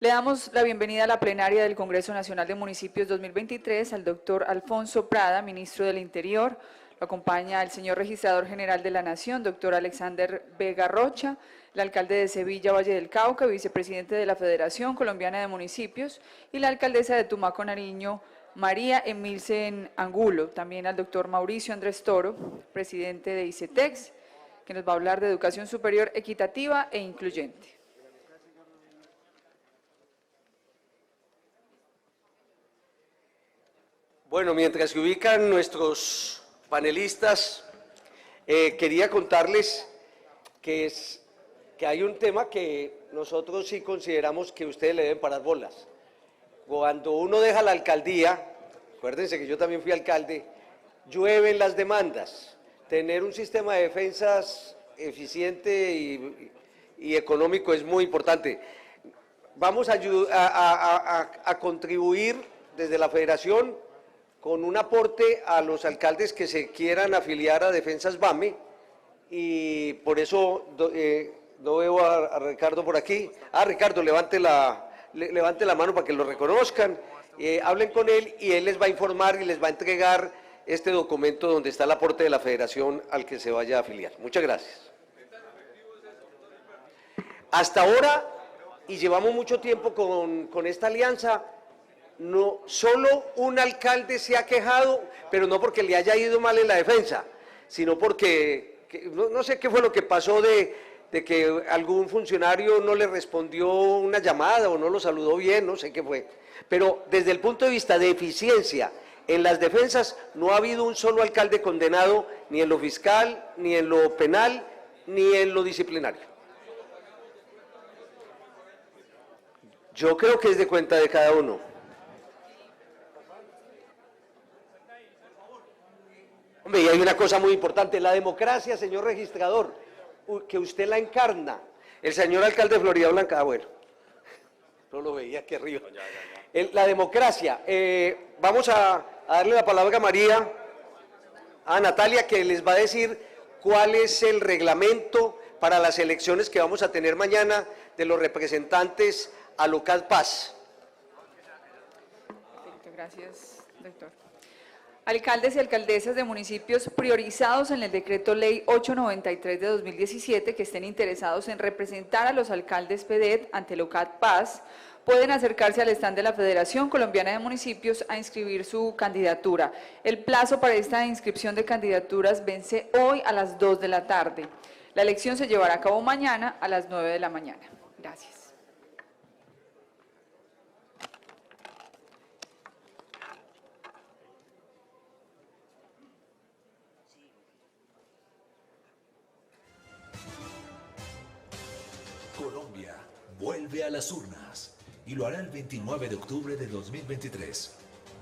Le damos la bienvenida a la plenaria del Congreso Nacional de Municipios 2023 al doctor Alfonso Prada, ministro del Interior. Lo acompaña el señor registrador general de la Nación, doctor Alexander Vega Rocha, el alcalde de Sevilla, Valle del Cauca, vicepresidente de la Federación Colombiana de Municipios, y la alcaldesa de Tumaco, Nariño, María Emilsen Angulo. También al doctor Mauricio Andrés Toro, presidente de ICETEX, que nos va a hablar de educación superior equitativa e incluyente. Bueno, mientras se ubican nuestros panelistas, quería contarles que hay un tema que nosotros sí consideramos que ustedes le deben parar bolas. Cuando uno deja la alcaldía, acuérdense que yo también fui alcalde, llueven las demandas. Tener un sistema de defensas eficiente y económico es muy importante. Vamos a contribuir desde la Federación con un aporte a los alcaldes que se quieran afiliar a Defensas BAME, y por eso no veo a Ricardo por aquí. Ricardo, levante la mano para que lo reconozcan, hablen con él y él les va a informar y les va a entregar este documento donde está el aporte de la Federación al que se vaya a afiliar. Muchas gracias. Hasta ahora, y llevamos mucho tiempo con esta alianza, no, solo un alcalde se ha quejado, pero no porque le haya ido mal en la defensa, sino porque, no sé qué fue lo que pasó de que algún funcionario no le respondió una llamada o no lo saludó bien, no sé qué fue. Pero desde el punto de vista de eficiencia en las defensas, no ha habido un solo alcalde condenado, ni en lo fiscal, ni en lo penal, ni en lo disciplinario. Yo creo que es de cuenta de cada uno. Y hay una cosa muy importante, la democracia, señor registrador, que usted la encarna. El señor alcalde de Florida Blanca, bueno, no lo veía aquí arriba. La democracia, vamos a darle la palabra a Natalia, que les va a decir cuál es el reglamento para las elecciones que vamos a tener mañana de los representantes a Local Paz. Perfecto, gracias, doctor. Alcaldes y alcaldesas de municipios priorizados en el decreto ley 893 de 2017 que estén interesados en representar a los alcaldes PEDET ante Local Paz pueden acercarse al stand de la Federación Colombiana de Municipios a inscribir su candidatura. El plazo para esta inscripción de candidaturas vence hoy a las 2 de la tarde. La elección se llevará a cabo mañana a las 9 de la mañana. Gracias. Colombia vuelve a las urnas y lo hará el 29 de octubre de 2023,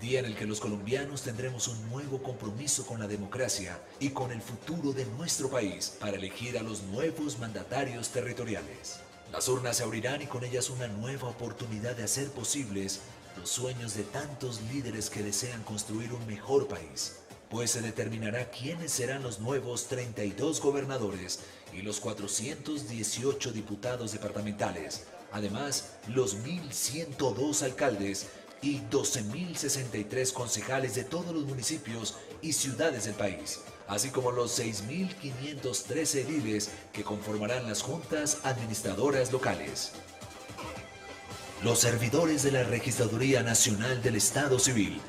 día en el que los colombianos tendremos un nuevo compromiso con la democracia y con el futuro de nuestro país para elegir a los nuevos mandatarios territoriales. Las urnas se abrirán y con ellas una nueva oportunidad de hacer posibles los sueños de tantos líderes que desean construir un mejor país, pues se determinará quiénes serán los nuevos 32 gobernadores y los 418 diputados departamentales, además los 1.102 alcaldes y 12.063 concejales de todos los municipios y ciudades del país, así como los 6.513 ediles que conformarán las juntas administradoras locales. Los servidores de la Registraduría Nacional del Estado Civil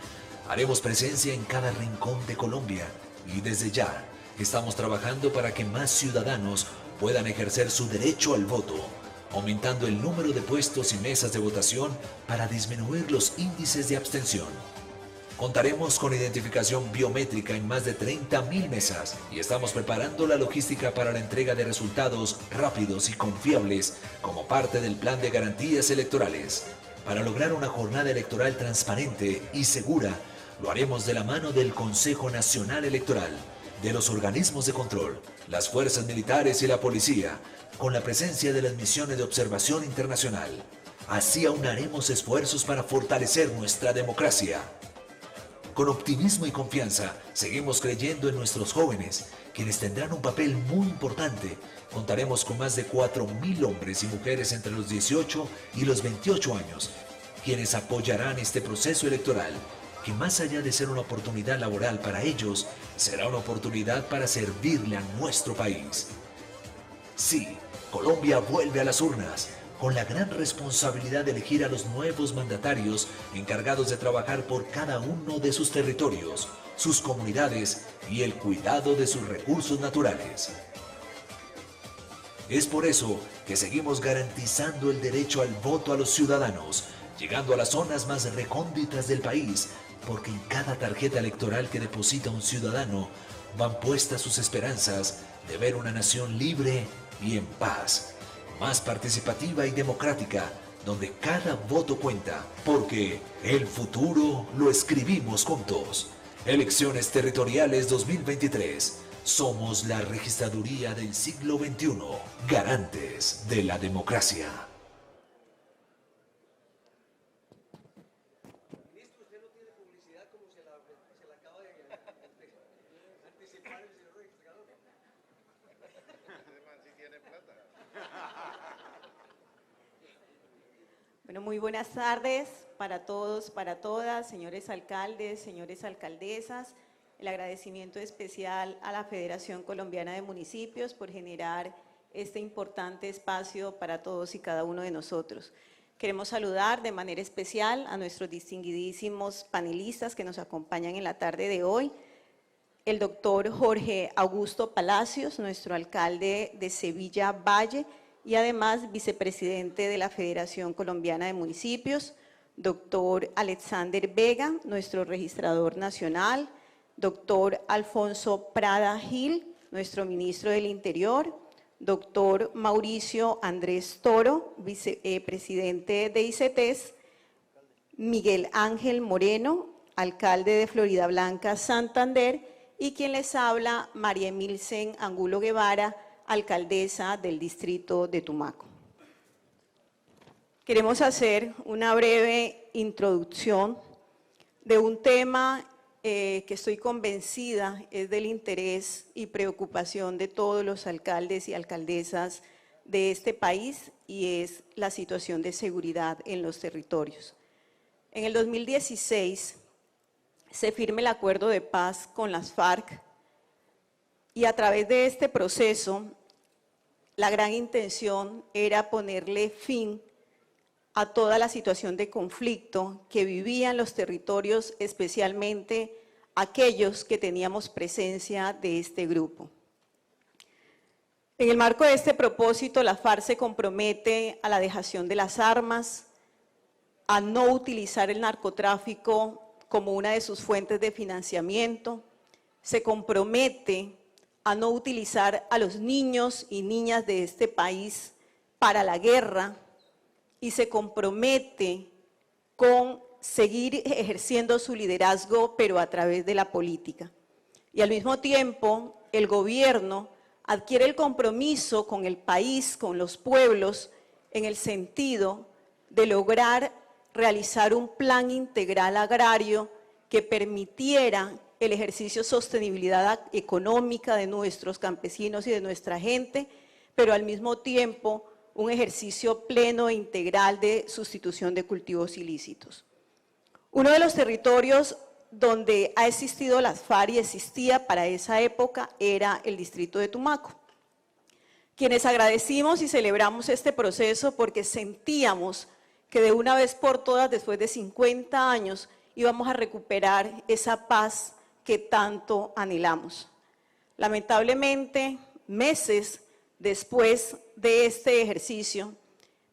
haremos presencia en cada rincón de Colombia y desde ya estamos trabajando para que más ciudadanos puedan ejercer su derecho al voto, aumentando el número de puestos y mesas de votación para disminuir los índices de abstención. Contaremos con identificación biométrica en más de 30.000 mesas y estamos preparando la logística para la entrega de resultados rápidos y confiables como parte del plan de garantías electorales. Para lograr una jornada electoral transparente y segura, lo haremos de la mano del Consejo Nacional Electoral, de los organismos de control, las fuerzas militares y la policía, con la presencia de las misiones de observación internacional. Así aunaremos esfuerzos para fortalecer nuestra democracia. Con optimismo y confianza, seguimos creyendo en nuestros jóvenes, quienes tendrán un papel muy importante. Contaremos con más de 4.000 hombres y mujeres entre los 18 y los 28 años, quienes apoyarán este proceso electoral, que más allá de ser una oportunidad laboral para ellos, será una oportunidad para servirle a nuestro país. Sí, Colombia vuelve a las urnas, con la gran responsabilidad de elegir a los nuevos mandatarios encargados de trabajar por cada uno de sus territorios, sus comunidades y el cuidado de sus recursos naturales. Es por eso que seguimos garantizando el derecho al voto a los ciudadanos, llegando a las zonas más recónditas del país, porque en cada tarjeta electoral que deposita un ciudadano van puestas sus esperanzas de ver una nación libre y en paz, más participativa y democrática, donde cada voto cuenta, porque el futuro lo escribimos juntos. Elecciones Territoriales 2023. Somos la registraduría del siglo XXI, garantes de la democracia. Ministro, usted no tiene publicidad como se la acaba de anticipar el señor registrador. Sí tiene plata. Bueno, muy buenas tardes para todos, para todas, señores alcaldes, señores alcaldesas. El agradecimiento especial a la Federación Colombiana de Municipios por generar este importante espacio para todos y cada uno de nosotros. Queremos saludar de manera especial a nuestros distinguidísimos panelistas que nos acompañan en la tarde de hoy. El doctor Jorge Augusto Palacios, nuestro alcalde de Sevilla Valle y además vicepresidente de la Federación Colombiana de Municipios. Doctor Alexander Vega, nuestro registrador nacional. Doctor Alfonso Prada Gil, nuestro ministro del Interior. Doctor Mauricio Andrés Toro, vicepresidente de ICETES. Miguel Ángel Moreno, alcalde de Florida Blanca, Santander. Y quien les habla, María Emilsen Angulo Guevara, alcaldesa del distrito de Tumaco. Queremos hacer una breve introducción de un tema que estoy convencida es del interés y preocupación de todos los alcaldes y alcaldesas de este país, y es la situación de seguridad en los territorios. En el 2016 se firma el acuerdo de paz con las FARC, y a través de este proceso la gran intención era ponerle fin a toda la situación de conflicto que vivían los territorios, especialmente aquellos que teníamos presencia de este grupo. En el marco de este propósito, la FARC se compromete a la dejación de las armas, a no utilizar el narcotráfico como una de sus fuentes de financiamiento, se compromete a no utilizar a los niños y niñas de este país para la guerra, y se compromete con seguir ejerciendo su liderazgo, pero a través de la política. Y al mismo tiempo, el gobierno adquiere el compromiso con el país, con los pueblos, en el sentido de lograr realizar un plan integral agrario que permitiera el ejercicio de sostenibilidad económica de nuestros campesinos y de nuestra gente, pero al mismo tiempo un ejercicio pleno e integral de sustitución de cultivos ilícitos. Uno de los territorios donde ha existido las FARC y existía para esa época era el distrito de Tumaco, quienes agradecimos y celebramos este proceso porque sentíamos que de una vez por todas, después de 50 años, íbamos a recuperar esa paz que tanto anhelamos. Lamentablemente, meses después de este ejercicio,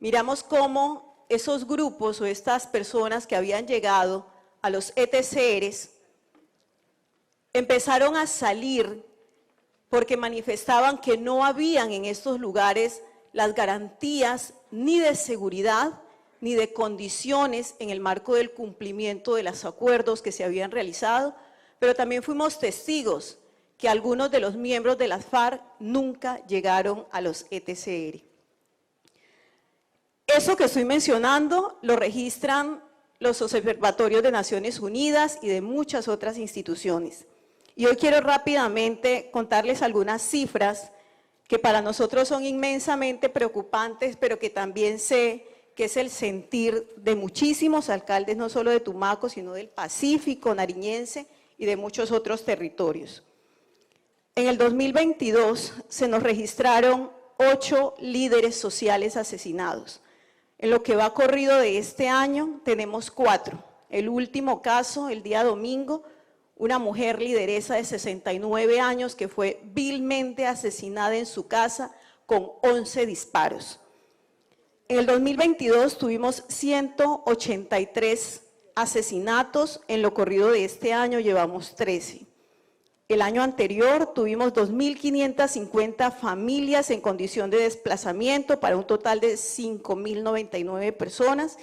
miramos cómo esos grupos o estas personas que habían llegado a los ETCRs empezaron a salir porque manifestaban que no habían en estos lugares las garantías ni de seguridad ni de condiciones en el marco del cumplimiento de los acuerdos que se habían realizado, pero también fuimos testigos que algunos de los miembros de las FARC nunca llegaron a los ETCR. Eso que estoy mencionando lo registran los observatorios de Naciones Unidas y de muchas otras instituciones. Y hoy quiero rápidamente contarles algunas cifras que para nosotros son inmensamente preocupantes, pero que también sé que es el sentir de muchísimos alcaldes, no solo de Tumaco, sino del Pacífico nariñense y de muchos otros territorios. En el 2022 se nos registraron 8 líderes sociales asesinados. En lo que va corrido de este año tenemos 4. El último caso, el día domingo, una mujer lideresa de 69 años que fue vilmente asesinada en su casa con 11 disparos. En el 2022 tuvimos 183 asesinatos, en lo corrido de este año llevamos 13. El año anterior tuvimos 2.550 familias en condición de desplazamiento para un total de 5.099 personas.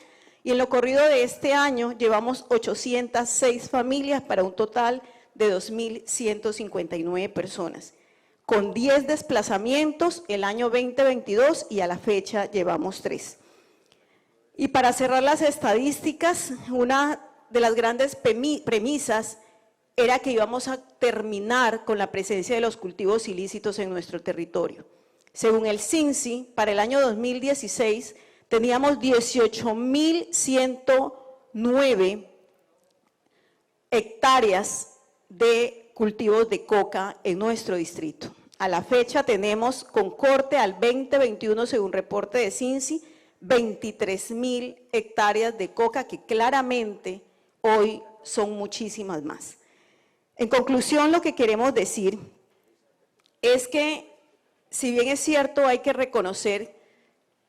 Y en lo corrido de este año llevamos 806 familias para un total de 2.159 personas. Con 10 desplazamientos el año 2022 y a la fecha llevamos 3. Y para cerrar las estadísticas, una de las grandes premisas era que íbamos a terminar con la presencia de los cultivos ilícitos en nuestro territorio. Según el CINSI, para el año 2016 teníamos 18.109 hectáreas de cultivos de coca en nuestro distrito. A la fecha tenemos, con corte al 2021, según reporte de CINSI, 23.000 hectáreas de coca, que claramente hoy son muchísimas más. En conclusión, lo que queremos decir es que, si bien es cierto, hay que reconocer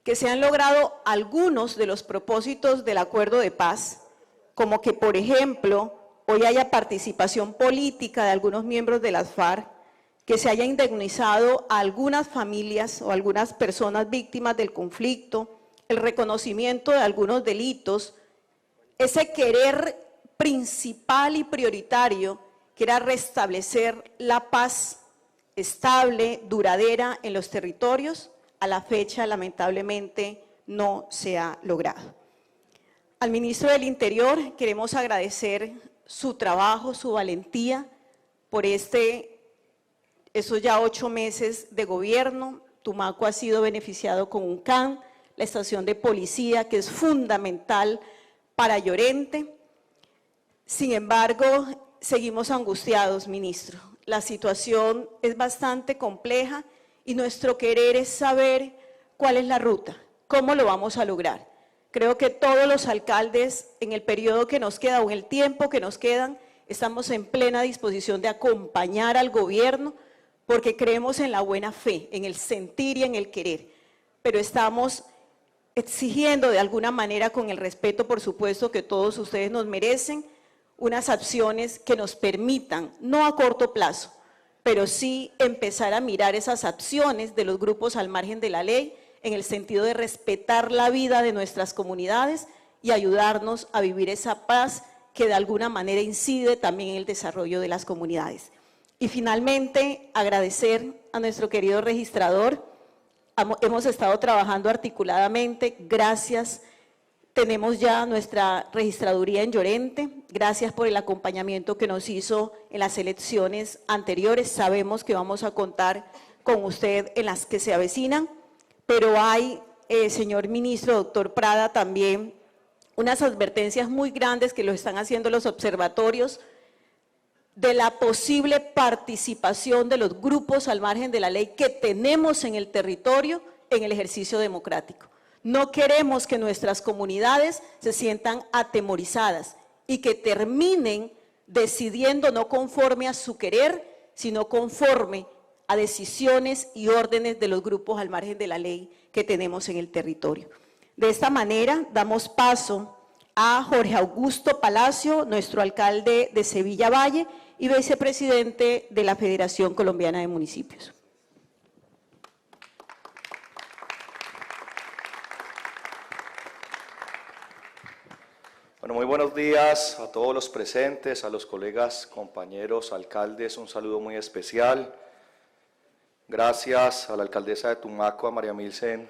que se han logrado algunos de los propósitos del acuerdo de paz, como que, por ejemplo, hoy haya participación política de algunos miembros de las FARC, que se haya indemnizado a algunas familias o algunas personas víctimas del conflicto, el reconocimiento de algunos delitos, ese querer principal y prioritario que era restablecer la paz estable, duradera en los territorios, a la fecha lamentablemente no se ha logrado. Al ministro del Interior queremos agradecer su trabajo, su valentía por esos ya 8 meses de gobierno. Tumaco ha sido beneficiado con un CAN, la estación de policía, que es fundamental para Llorente. Sin embargo, seguimos angustiados, ministro. La situación es bastante compleja y nuestro querer es saber cuál es la ruta, cómo lo vamos a lograr. Creo que todos los alcaldes, en el periodo que nos queda o en el tiempo que nos quedan, estamos en plena disposición de acompañar al gobierno, porque creemos en la buena fe, en el sentir y en el querer, pero estamos exigiendo de alguna manera, con el respeto, por supuesto, que todos ustedes nos merecen, unas acciones que nos permitan, no a corto plazo, pero sí empezar a mirar esas acciones de los grupos al margen de la ley, en el sentido de respetar la vida de nuestras comunidades y ayudarnos a vivir esa paz que de alguna manera incide también en el desarrollo de las comunidades. Y finalmente, agradecer a nuestro querido registrador. Hemos estado trabajando articuladamente, gracias. Tenemos ya nuestra registraduría en Llorente, gracias por el acompañamiento que nos hizo en las elecciones anteriores. Sabemos que vamos a contar con usted en las que se avecinan, pero hay, señor ministro, doctor Prada, también unas advertencias muy grandes que lo están haciendo los observatorios de la posible participación de los grupos al margen de la ley que tenemos en el territorio en el ejercicio democrático. No queremos que nuestras comunidades se sientan atemorizadas y que terminen decidiendo no conforme a su querer, sino conforme a decisiones y órdenes de los grupos al margen de la ley que tenemos en el territorio. De esta manera damos paso a Jorge Augusto Palacio, nuestro alcalde de Sevilla Valle y vicepresidente de la Federación Colombiana de Municipios. Bueno, muy buenos días a todos los presentes, a los colegas, compañeros, alcaldes, un saludo muy especial. Gracias a la alcaldesa de Tumaco, a María Milsen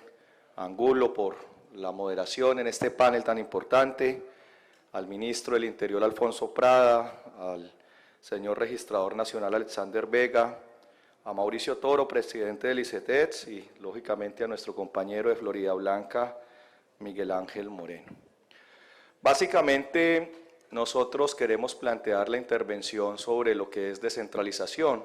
Angulo, por la moderación en este panel tan importante, al ministro del Interior, Alfonso Prada, al señor registrador nacional Alexander Vega, a Mauricio Toro, presidente del ICETEX, y lógicamente a nuestro compañero de Florida Blanca, Miguel Ángel Moreno. Básicamente, nosotros queremos plantear la intervención sobre lo que es descentralización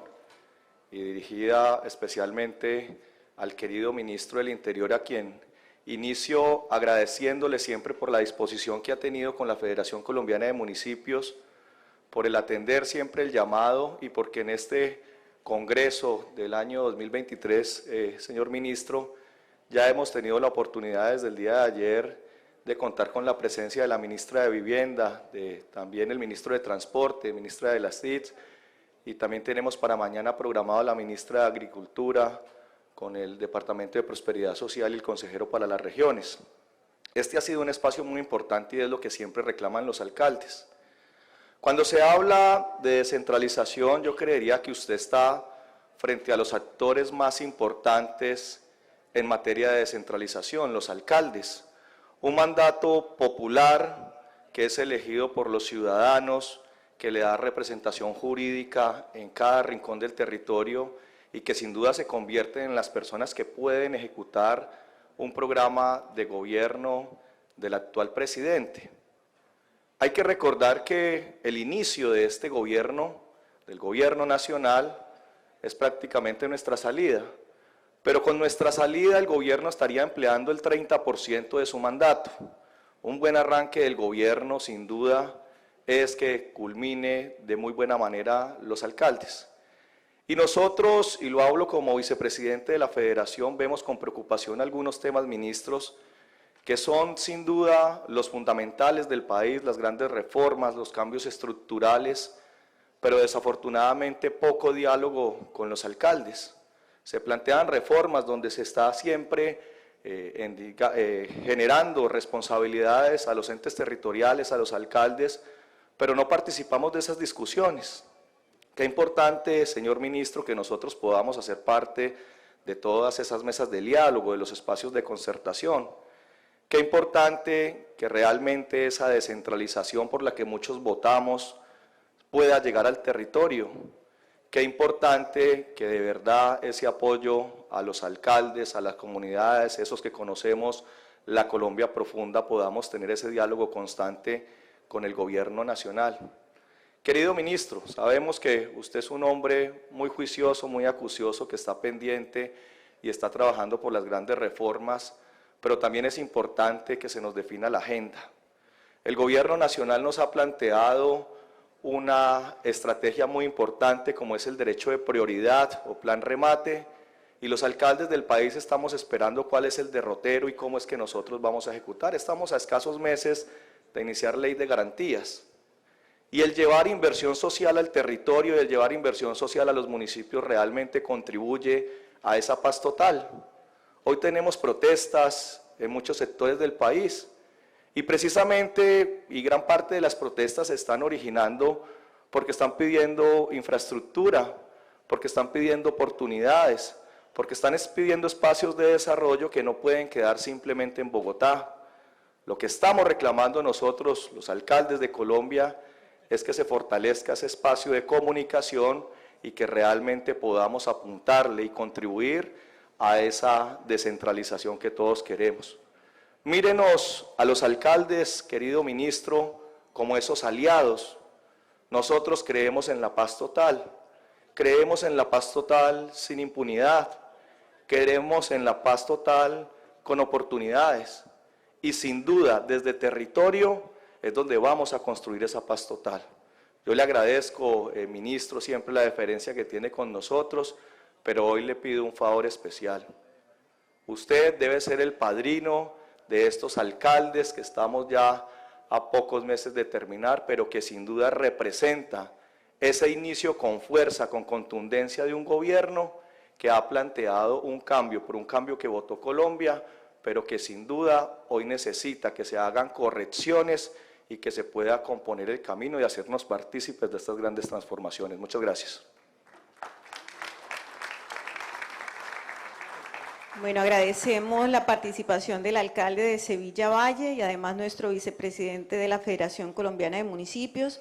y dirigida especialmente al querido ministro del Interior, a quien inicio agradeciéndole siempre por la disposición que ha tenido con la Federación Colombiana de Municipios, por el atender siempre el llamado y porque en este Congreso del año 2023, señor ministro, ya hemos tenido la oportunidad desde el día de ayer de contar con la presencia de la ministra de Vivienda, también el ministro de Transporte, ministra de las TIC, y también tenemos para mañana programado a la ministra de Agricultura, con el Departamento de Prosperidad Social y el consejero para las regiones. Este ha sido un espacio muy importante y es lo que siempre reclaman los alcaldes. Cuando se habla de descentralización, yo creería que usted está frente a los actores más importantes en materia de descentralización, los alcaldes. Un mandato popular que es elegido por los ciudadanos, que le da representación jurídica en cada rincón del territorio y que sin duda se convierten en las personas que pueden ejecutar un programa de gobierno del actual presidente. Hay que recordar que el inicio de este gobierno, del gobierno nacional, es prácticamente nuestra salida, pero con nuestra salida el gobierno estaría empleando el 30% de su mandato. Un buen arranque del gobierno, sin duda, es que culmine de muy buena manera los alcaldes. Y nosotros, y lo hablo como vicepresidente de la Federación, vemos con preocupación algunos temas, ministros, que son sin duda los fundamentales del país, las grandes reformas, los cambios estructurales, pero desafortunadamente poco diálogo con los alcaldes. Se plantean reformas donde se está siempre generando responsabilidades a los entes territoriales, a los alcaldes, pero no participamos de esas discusiones. Qué importante, señor ministro, que nosotros podamos hacer parte de todas esas mesas de diálogo, de los espacios de concertación. Qué importante que realmente esa descentralización por la que muchos votamos pueda llegar al territorio. Qué importante que de verdad ese apoyo a los alcaldes, a las comunidades, esos que conocemos la Colombia profunda, podamos tener ese diálogo constante con el gobierno nacional. Querido ministro, sabemos que usted es un hombre muy juicioso, muy acucioso, que está pendiente y está trabajando por las grandes reformas, pero también es importante que se nos defina la agenda. El gobierno nacional nos ha planteado una estrategia muy importante como es el derecho de prioridad o plan remate, y los alcaldes del país estamos esperando cuál es el derrotero y cómo es que nosotros vamos a ejecutar. Estamos a escasos meses de iniciar ley de garantías. Y el llevar inversión social al territorio y el llevar inversión social a los municipios realmente contribuye a esa paz total. Hoy tenemos protestas en muchos sectores del país y precisamente, y gran parte de las protestas se están originando porque están pidiendo infraestructura, porque están pidiendo oportunidades, porque están pidiendo espacios de desarrollo que no pueden quedar simplemente en Bogotá. Lo que estamos reclamando nosotros, los alcaldes de Colombia, es que se fortalezca ese espacio de comunicación y que realmente podamos apuntarle y contribuir a esa descentralización que todos queremos. Mírenos a los alcaldes, querido ministro, como esos aliados. Nosotros creemos en la paz total, creemos en la paz total sin impunidad, creemos en la paz total con oportunidades y sin duda desde territorio es donde vamos a construir esa paz total. Yo le agradezco, ministro, siempre la deferencia que tiene con nosotros, pero hoy le pido un favor especial. Usted debe ser el padrino de estos alcaldes que estamos ya a pocos meses de terminar, pero que sin duda representa ese inicio con fuerza, con contundencia de un gobierno que ha planteado un cambio, por un cambio que votó Colombia, pero que sin duda hoy necesita que se hagan correcciones y que se pueda componer el camino y hacernos partícipes de estas grandes transformaciones. Muchas gracias. Bueno, agradecemos la participación del alcalde de Sevilla Valle y además nuestro vicepresidente de la Federación Colombiana de Municipios.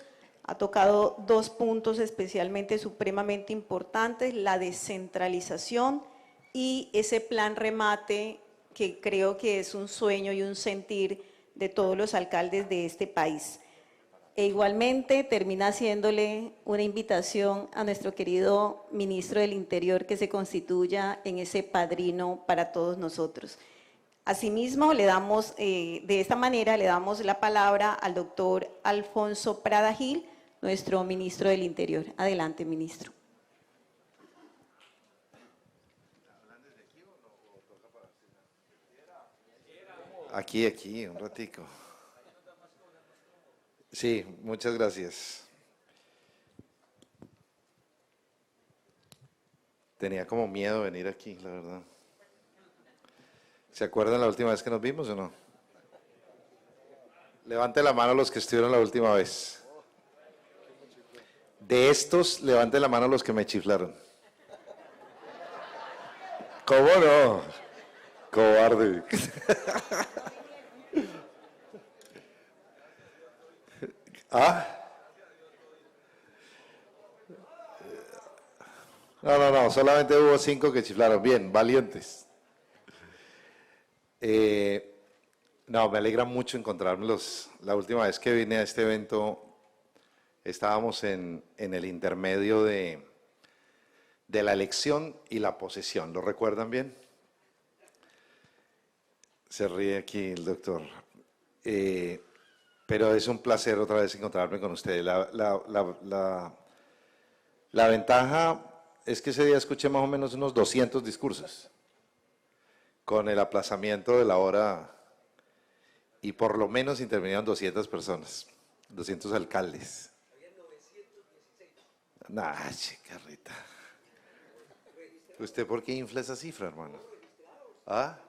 Ha tocado dos puntos especialmente supremamente importantes, la descentralización y ese plan remate que creo que es un sueño y un sentir de todos los alcaldes de este país. E igualmente termina haciéndole una invitación a nuestro querido ministro del Interior que se constituya en ese padrino para todos nosotros. Asimismo, le damos, de esta manera le damos la palabra al doctor Alfonso Prada Gil, nuestro ministro del Interior. Adelante, ministro. Aquí, un ratico. Sí, muchas gracias. Tenía como miedo venir aquí, la verdad. ¿Se acuerdan la última vez que nos vimos o no? Levante la mano los que estuvieron la última vez. De estos, levante la mano los que me chiflaron. ¿Cómo no? Cobarde. No, solamente hubo 5 que chiflaron. Bien, valientes. No, me alegra mucho encontrármelos. La última vez que vine a este evento estábamos en el intermedio de la elección y la posesión. ¿Lo recuerdan bien? Se ríe aquí el doctor. Pero es un placer otra vez encontrarme con ustedes. La ventaja es que ese día escuché más o menos unos 200 discursos, con el aplazamiento de la hora, y por lo menos intervinieron 200 personas, 200 alcaldes. Había 916. Nah, chica Rita. ¿Usted por qué infla esa cifra, hermano? ¿Ah?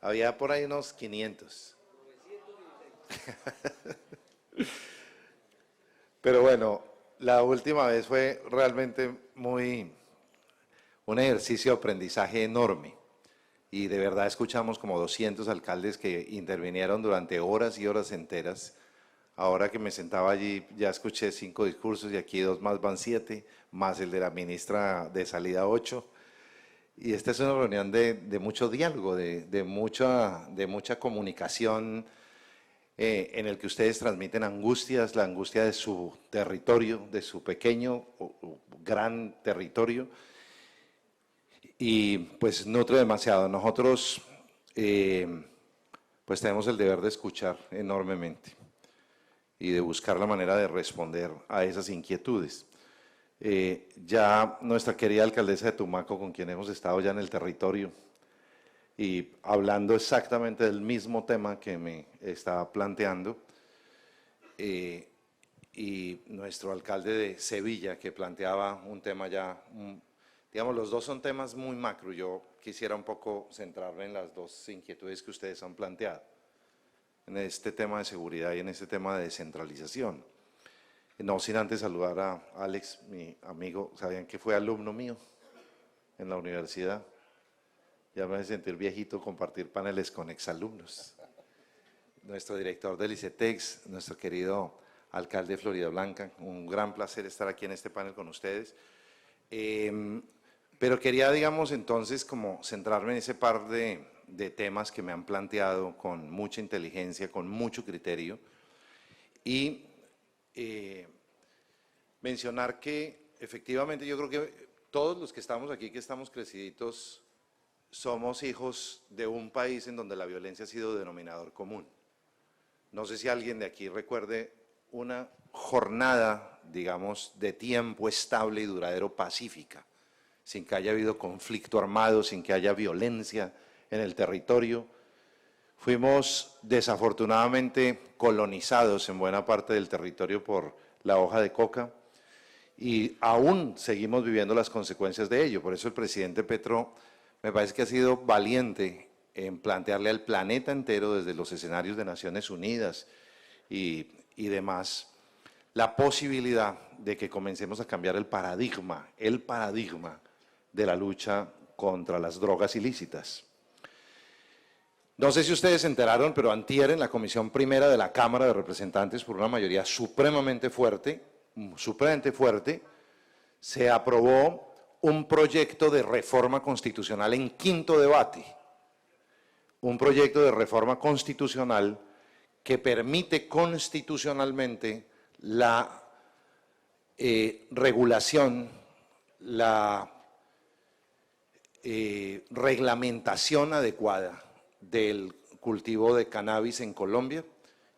Había por ahí unos 500. Pero bueno, la última vez fue realmente un ejercicio de aprendizaje enorme, y de verdad escuchamos como 200 alcaldes que intervinieron durante horas y horas enteras. Ahora que me sentaba allí ya escuché 5 discursos y aquí 2 más van 7, más el de la ministra de salida 8. Y esta es una reunión de mucho diálogo, de mucha comunicación, en el que ustedes transmiten angustias, la angustia de su territorio, de su pequeño o gran territorio, y pues nutre demasiado. Nosotros pues tenemos el deber de escuchar enormemente y de buscar la manera de responder a esas inquietudes. Ya nuestra querida alcaldesa de Tumaco, con quien hemos estado ya en el territorio, y hablando exactamente del mismo tema que me estaba planteando, y nuestro alcalde de Sevilla, que planteaba un tema ya, digamos, los dos son temas muy macro. Yo quisiera un poco centrarme en las dos inquietudes que ustedes han planteado, en este tema de seguridad y en este tema de descentralización. No sin antes saludar a Alex, mi amigo. Sabían que fue alumno mío en la universidad. Ya me hace sentir viejito compartir paneles con exalumnos. Nuestro director del ICETEX, nuestro querido alcalde de Florida Blanca. Un gran placer estar aquí en este panel con ustedes. Pero quería, digamos, entonces, como centrarme en ese par de temas que me han planteado con mucha inteligencia, con mucho criterio, y mencionar que efectivamente yo creo que todos los que estamos aquí, que estamos creciditos, somos hijos de un país en donde la violencia ha sido denominador común. No sé si alguien de aquí recuerde una jornada, digamos, de tiempo estable y duradero pacífica, sin que haya habido conflicto armado, sin que haya violencia en el territorio. Fuimos desafortunadamente colonizados en buena parte del territorio por la hoja de coca, y aún seguimos viviendo las consecuencias de ello. Por eso el presidente Petro me parece que ha sido valiente en plantearle al planeta entero, desde los escenarios de Naciones Unidas y demás, la posibilidad de que comencemos a cambiar el paradigma de la lucha contra las drogas ilícitas. No sé si ustedes se enteraron, pero antier en la Comisión Primera de la Cámara de Representantes, por una mayoría supremamente fuerte, se aprobó un proyecto de reforma constitucional en quinto debate. Un proyecto de reforma constitucional que permite constitucionalmente la regulación, la reglamentación adecuada del cultivo de cannabis en Colombia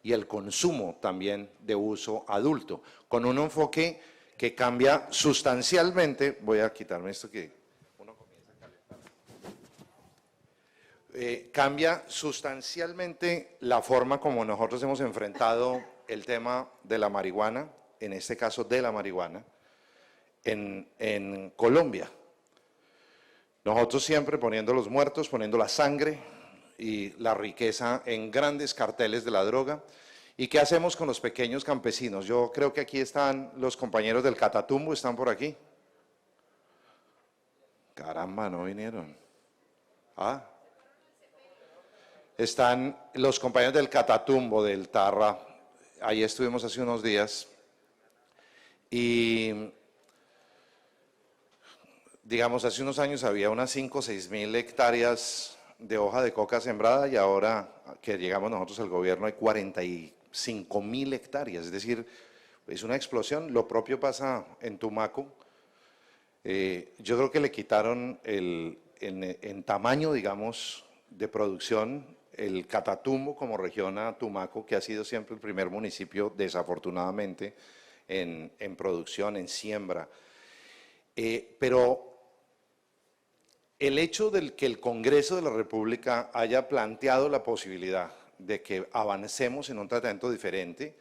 y el consumo también de uso adulto, con un enfoque que cambia sustancialmente. Voy a quitarme esto que uno comienza a calentar. Cambia sustancialmente la forma como nosotros hemos enfrentado el tema de la marihuana, en este caso de la marihuana, en Colombia. Nosotros siempre poniendo los muertos, poniendo la sangre y la riqueza en grandes carteles de la droga. ¿Y qué hacemos con los pequeños campesinos? Yo creo que aquí están los compañeros del Catatumbo, ¿están por aquí? Caramba, no vinieron. Ah. Están los compañeros del Catatumbo, del Tarra, ahí estuvimos hace unos días. Y digamos, hace unos años había unas 5 o 6 mil hectáreas de hoja de coca sembrada y ahora que llegamos nosotros al gobierno hay 45.000 hectáreas, es decir, es una explosión. Lo propio pasa en Tumaco. Yo creo que le quitaron en tamaño, digamos, de producción el Catatumbo como región a Tumaco, que ha sido siempre el primer municipio, desafortunadamente, en producción, en siembra. Pero el hecho de que el Congreso de la República haya planteado la posibilidad de que avancemos en un tratamiento diferente,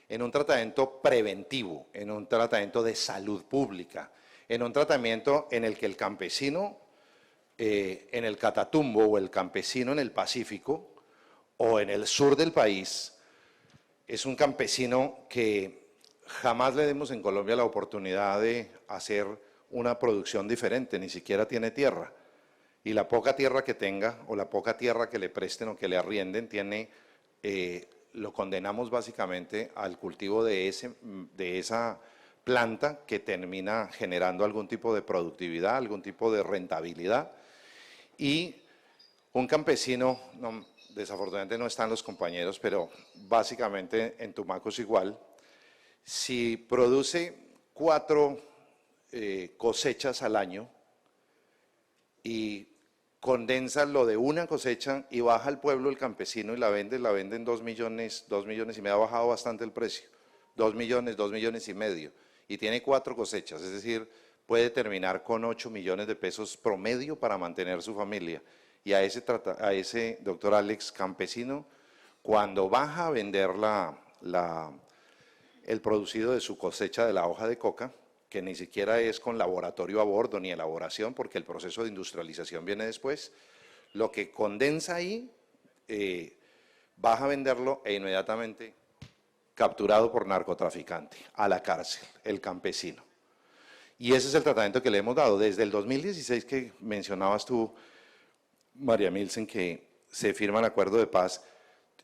en un tratamiento preventivo, en un tratamiento de salud pública, en un tratamiento en el que el campesino en el Catatumbo o el campesino en el Pacífico o en el sur del país es un campesino que jamás le demos en Colombia la oportunidad de hacer una producción diferente, ni siquiera tiene tierra. Y la poca tierra que tenga o la poca tierra que le presten o que le arrienden, lo condenamos básicamente al cultivo de esa planta que termina generando algún tipo de productividad, algún tipo de rentabilidad. Y un campesino, desafortunadamente no están los compañeros, pero básicamente en Tumaco es igual, si produce 4 cosechas al año y condensa lo de una cosecha y baja al pueblo el campesino y la vende en 2 millones y medio, ha bajado bastante el precio, 2 millones y medio, y tiene 4 cosechas, es decir, puede terminar con 8 millones de pesos promedio para mantener su familia. Y a ese doctor Alex campesino, cuando baja a vender el producido de su cosecha de la hoja de coca, que ni siquiera es con laboratorio a bordo ni elaboración, porque el proceso de industrialización viene después, lo que condensa ahí, baja a venderlo e inmediatamente capturado por narcotraficante, a la cárcel, el campesino. Y ese es el tratamiento que le hemos dado. Desde el 2016 que mencionabas tú, María Milsen, que se firma el acuerdo de paz,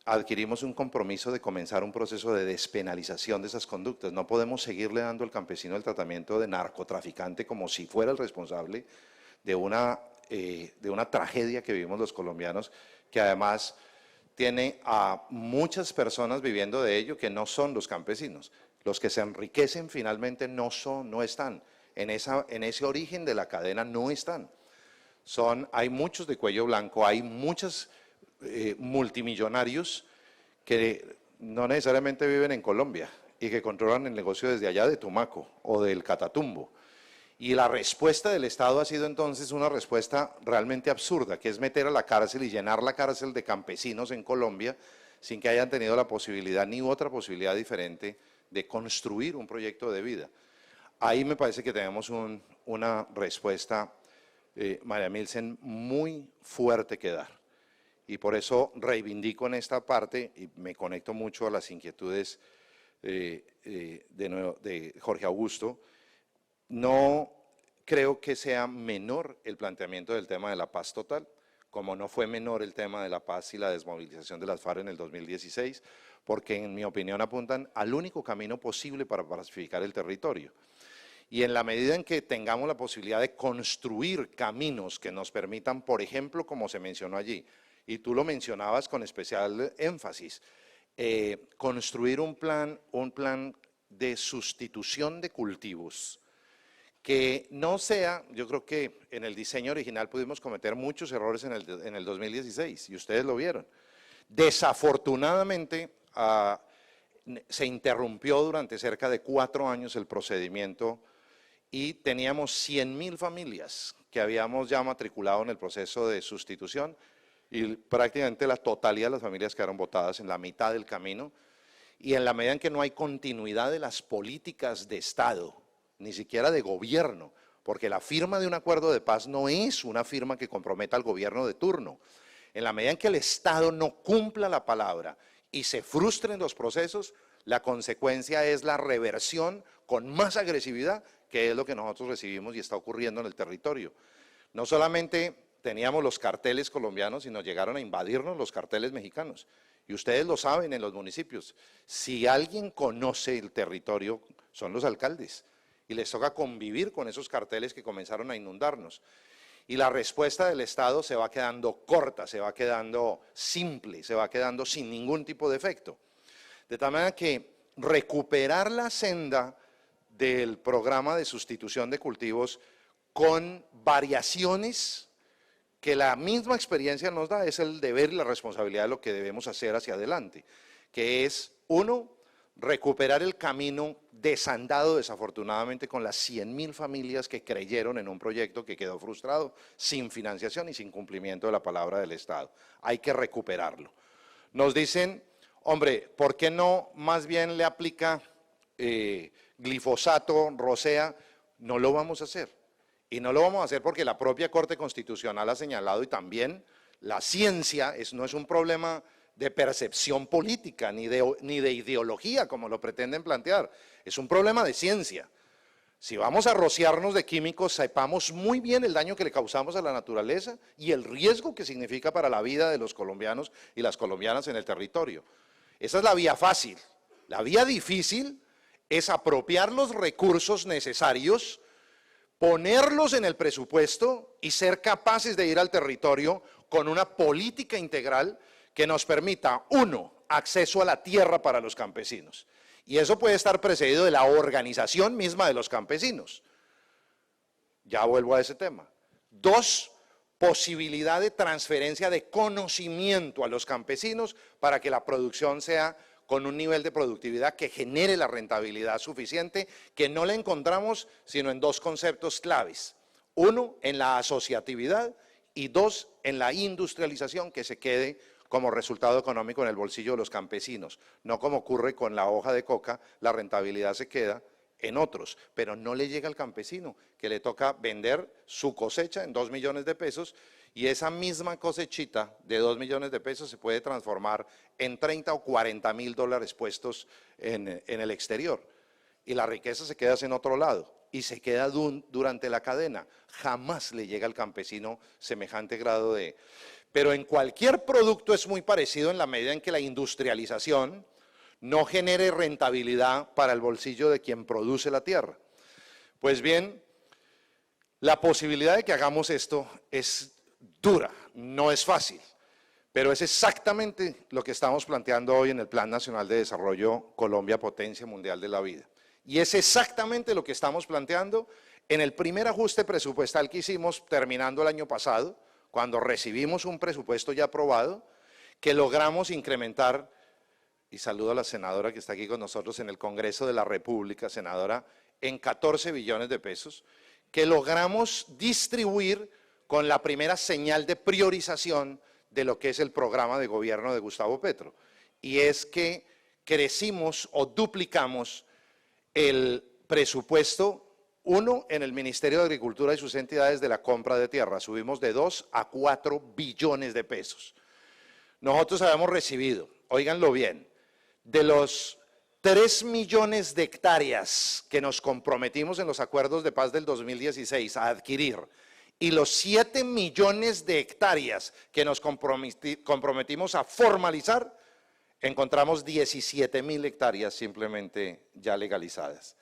adquirimos un compromiso de comenzar un proceso de despenalización de esas conductas. No podemos seguirle dando al campesino el tratamiento de narcotraficante como si fuera el responsable de una tragedia que vivimos los colombianos, que además tiene a muchas personas viviendo de ello que no son los campesinos. Los que se enriquecen finalmente no están. En ese origen de la cadena no están. Hay muchos de cuello blanco, hay muchos multimillonarios que no necesariamente viven en Colombia y que controlan el negocio desde allá de Tumaco o del Catatumbo. Y la respuesta del Estado ha sido entonces una respuesta realmente absurda, que es meter a la cárcel y llenar la cárcel de campesinos en Colombia sin que hayan tenido la posibilidad ni otra posibilidad diferente de construir un proyecto de vida. Ahí me parece que tenemos una respuesta, María Milsen, muy fuerte que dar. Y por eso reivindico en esta parte y me conecto mucho a las inquietudes de Jorge Augusto. No creo que sea menor el planteamiento del tema de la paz total. como no fue menor el tema de la paz y la desmovilización de las FARC en el 2016, porque en mi opinión apuntan al único camino posible para pacificar el territorio. Y en la medida en que tengamos la posibilidad de construir caminos que nos permitan, por ejemplo, como se mencionó allí, y tú lo mencionabas con especial énfasis, construir un plan de sustitución de cultivos, que no sea, yo creo que en el diseño original pudimos cometer muchos errores en el 2016, y ustedes lo vieron. Desafortunadamente, se interrumpió durante cerca de 4 años el procedimiento y teníamos 100.000 familias que habíamos ya matriculado en el proceso de sustitución y prácticamente la totalidad de las familias quedaron botadas en la mitad del camino, y en la medida en que no hay continuidad de las políticas de Estado, ni siquiera de gobierno, porque la firma de un acuerdo de paz no es una firma que comprometa al gobierno de turno. En la medida en que el Estado no cumpla la palabra y se frustren los procesos, la consecuencia es la reversión con más agresividad, que es lo que nosotros recibimos y está ocurriendo en el territorio. No solamente teníamos los carteles colombianos, sino llegaron a invadirnos los carteles mexicanos. Y ustedes lo saben en los municipios. Si alguien conoce el territorio, son los alcaldes. Y les toca convivir con esos carteles que comenzaron a inundarnos. Y la respuesta del Estado se va quedando corta, se va quedando simple, se va quedando sin ningún tipo de efecto. De tal manera que recuperar la senda del programa de sustitución de cultivos con variaciones que la misma experiencia nos da es el deber y la responsabilidad de lo que debemos hacer hacia adelante, que es, uno, recuperar el camino desandado desafortunadamente con las 100.000 familias que creyeron en un proyecto que quedó frustrado, sin financiación y sin cumplimiento de la palabra del Estado. Hay que recuperarlo. Nos dicen, hombre, ¿por qué no más bien le aplica glifosato, rosea? No lo vamos a hacer. Y no lo vamos a hacer porque la propia Corte Constitucional ha señalado, y también la ciencia no es un problema de percepción política ni de ideología como lo pretenden plantear, es un problema de ciencia. Si vamos a rociarnos de químicos, sepamos muy bien el daño que le causamos a la naturaleza y el riesgo que significa para la vida de los colombianos y las colombianas en el territorio. Esa es la vía fácil. La vía difícil es apropiar los recursos necesarios, ponerlos en el presupuesto y ser capaces de ir al territorio con una política integral que nos permita, uno, acceso a la tierra para los campesinos. Y eso puede estar precedido de la organización misma de los campesinos. Ya vuelvo a ese tema. Dos, posibilidad de transferencia de conocimiento a los campesinos para que la producción sea con un nivel de productividad que genere la rentabilidad suficiente, que no la encontramos sino en dos conceptos claves. Uno, en la asociatividad, y dos, en la industrialización, que se quede como resultado económico en el bolsillo de los campesinos. No como ocurre con la hoja de coca, la rentabilidad se queda en otros, pero no le llega al campesino, que le toca vender su cosecha en 2 millones de pesos, y esa misma cosechita de 2 millones de pesos se puede transformar en 30 o 40 mil dólares puestos en el exterior. Y la riqueza se queda en otro lado, y se queda durante la cadena. Jamás le llega al campesino semejante grado de... Pero en cualquier producto es muy parecido en la medida en que la industrialización no genere rentabilidad para el bolsillo de quien produce la tierra. Pues bien, la posibilidad de que hagamos esto es dura, no es fácil, pero es exactamente lo que estamos planteando hoy en el Plan Nacional de Desarrollo Colombia Potencia Mundial de la Vida. Y es exactamente lo que estamos planteando en el primer ajuste presupuestal que hicimos terminando el año pasado, cuando recibimos un presupuesto ya aprobado, que logramos incrementar, y saludo a la senadora que está aquí con nosotros en el Congreso de la República, senadora, en 14 billones de pesos, que logramos distribuir con la primera señal de priorización de lo que es el programa de gobierno de Gustavo Petro. Y es que crecimos o duplicamos el presupuesto, uno, en el Ministerio de Agricultura y sus entidades de la compra de tierra. Subimos de 2 a 4 billones de pesos. Nosotros habíamos recibido, óiganlo bien, de los 3 millones de hectáreas que nos comprometimos en los acuerdos de paz del 2016 a adquirir y los 7 millones de hectáreas que nos comprometimos a formalizar, encontramos 17.000 hectáreas simplemente ya legalizadas.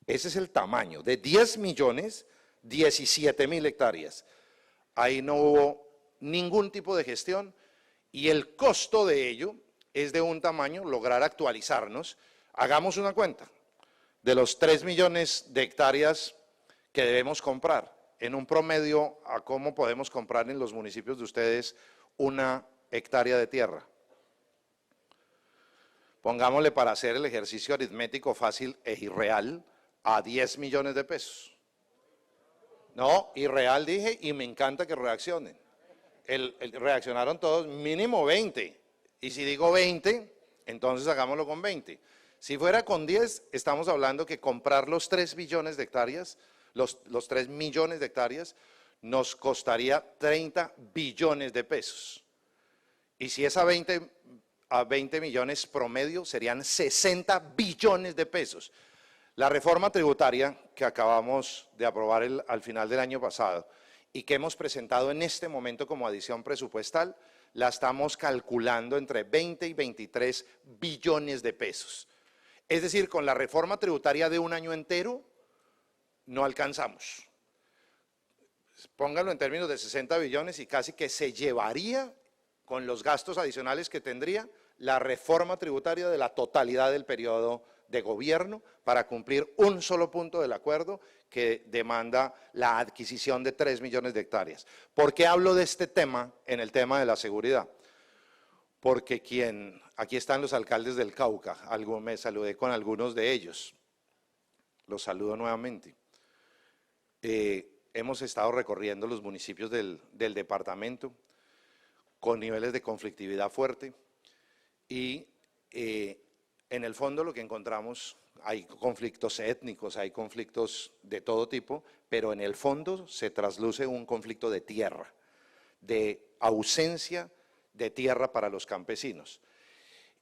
Ese es el tamaño, de 10 millones, 17.000 hectáreas. Ahí no hubo ningún tipo de gestión y el costo de ello es de un tamaño, lograr actualizarnos. Hagamos una cuenta de los 3 millones de hectáreas que debemos comprar, en un promedio a cómo podemos comprar en los municipios de ustedes una hectárea de tierra. Pongámosle, para hacer el ejercicio aritmético fácil e irreal, a 10 millones de pesos. No, irreal dije, y me encanta que reaccionen. Reaccionaron todos, mínimo 20. Y si digo 20, entonces hagámoslo con 20. Si fuera con 10, estamos hablando que comprar los 3 billones de hectáreas, los 3 millones de hectáreas, nos costaría 30 billones de pesos. Y si es a 20 millones promedio, serían 60 billones de pesos. La reforma tributaria que acabamos de aprobar al final del año pasado y que hemos presentado en este momento como adición presupuestal, la estamos calculando entre 20 y 23 billones de pesos. Es decir, con la reforma tributaria de un año entero, no alcanzamos. Pónganlo en términos de 60 billones y casi que se llevaría, con los gastos adicionales que tendría, la reforma tributaria de la totalidad del periodo de gobierno para cumplir un solo punto del acuerdo que demanda la adquisición de 3 millones de hectáreas. ¿Por qué hablo de este tema en el tema de la seguridad? Porque aquí están los alcaldes del Cauca, me saludé con algunos de ellos, los saludo nuevamente. Hemos estado recorriendo los municipios del departamento con niveles de conflictividad fuerte y en el fondo lo que encontramos, hay conflictos étnicos, hay conflictos de todo tipo, pero en el fondo se trasluce un conflicto de tierra, de ausencia de tierra para los campesinos.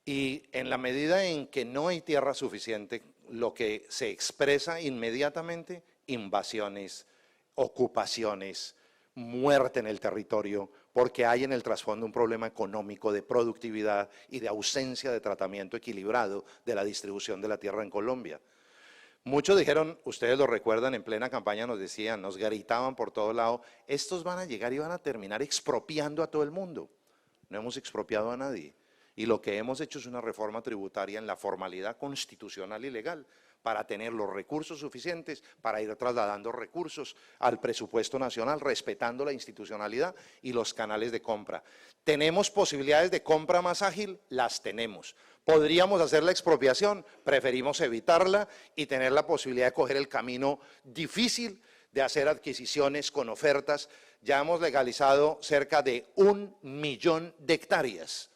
Y en la medida en que no hay tierra suficiente, lo que se expresa inmediatamente, invasiones, ocupaciones, muerte en el territorio, porque hay en el trasfondo un problema económico de productividad y de ausencia de tratamiento equilibrado de la distribución de la tierra en Colombia. Muchos dijeron, ustedes lo recuerdan, en plena campaña nos decían, nos gritaban por todo lado, estos van a llegar y van a terminar expropiando a todo el mundo. No hemos expropiado a nadie. Y lo que hemos hecho es una reforma tributaria en la formalidad constitucional y legal para tener los recursos suficientes para ir trasladando recursos al presupuesto nacional, respetando la institucionalidad y los canales de compra. ¿Tenemos posibilidades de compra más ágil? Las tenemos. ¿Podríamos hacer la expropiación? Preferimos evitarla y tener la posibilidad de coger el camino difícil de hacer adquisiciones con ofertas. Ya hemos legalizado cerca de 1 millón de hectáreas.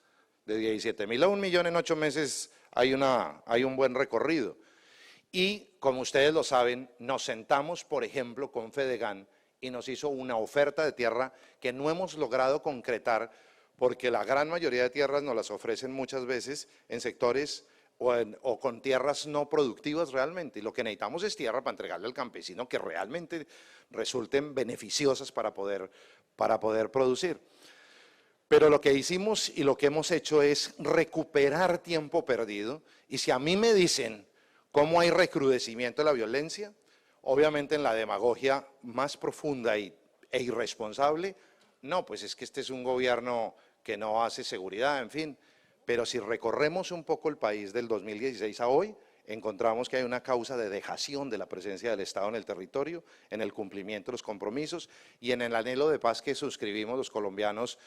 De 17.000 a 1 millón en 8 meses hay un buen recorrido. Y como ustedes lo saben, nos sentamos, por ejemplo, con Fedegan y nos hizo una oferta de tierra que no hemos logrado concretar porque la gran mayoría de tierras nos las ofrecen muchas veces en sectores o con tierras no productivas realmente. Y lo que necesitamos es tierra para entregarle al campesino que realmente resulten beneficiosas para poder producir. Pero lo que hicimos y lo que hemos hecho es recuperar tiempo perdido. Y si a mí me dicen cómo hay recrudecimiento de la violencia, obviamente en la demagogia más profunda e irresponsable, no, pues es que este es un gobierno que no hace seguridad, en fin. Pero si recorremos un poco el país del 2016 a hoy, encontramos que hay una causa de dejación de la presencia del Estado en el territorio, en el cumplimiento de los compromisos y en el anhelo de paz que suscribimos los colombianos,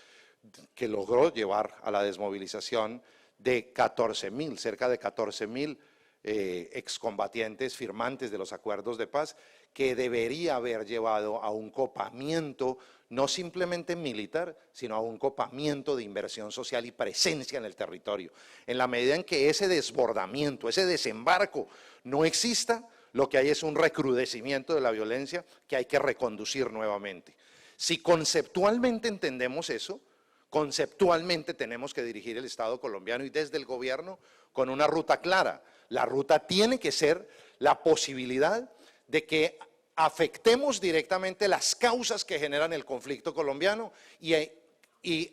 que logró llevar a la desmovilización de 14.000, cerca de 14.000 excombatientes firmantes de los acuerdos de paz, que debería haber llevado a un copamiento, no simplemente militar, sino a un copamiento de inversión social y presencia en el territorio. En la medida en que ese desbordamiento, ese desembarco no exista, lo que hay es un recrudecimiento de la violencia que hay que reconducir nuevamente. Si conceptualmente entendemos eso, conceptualmente tenemos que dirigir el Estado colombiano y desde el gobierno con una ruta clara. La ruta tiene que ser la posibilidad de que afectemos directamente las causas que generan el conflicto colombiano y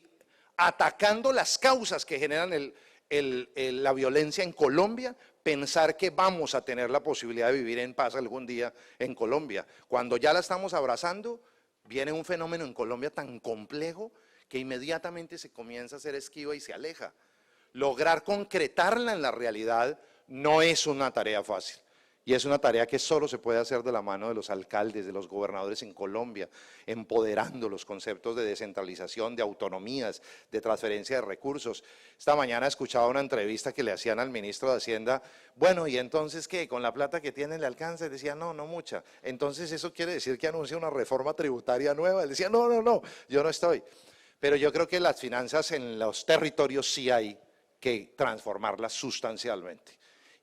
atacando las causas que generan la violencia en Colombia, pensar que vamos a tener la posibilidad de vivir en paz algún día en Colombia. Cuando ya la estamos abrazando, viene un fenómeno en Colombia tan complejo que inmediatamente se comienza a hacer esquiva y se aleja. Lograr concretarla en la realidad no es una tarea fácil. Y es una tarea que solo se puede hacer de la mano de los alcaldes, de los gobernadores en Colombia, empoderando los conceptos de descentralización, de autonomías, de transferencia de recursos. Esta mañana escuchaba una entrevista que le hacían al ministro de Hacienda. Bueno, ¿y entonces qué? ¿Con la plata que tiene le alcanza? Decía, no, no mucha. Entonces, ¿eso quiere decir que anuncia una reforma tributaria nueva? Él decía, no, no, no, yo no estoy. Pero yo creo que las finanzas en los territorios sí hay que transformarlas sustancialmente.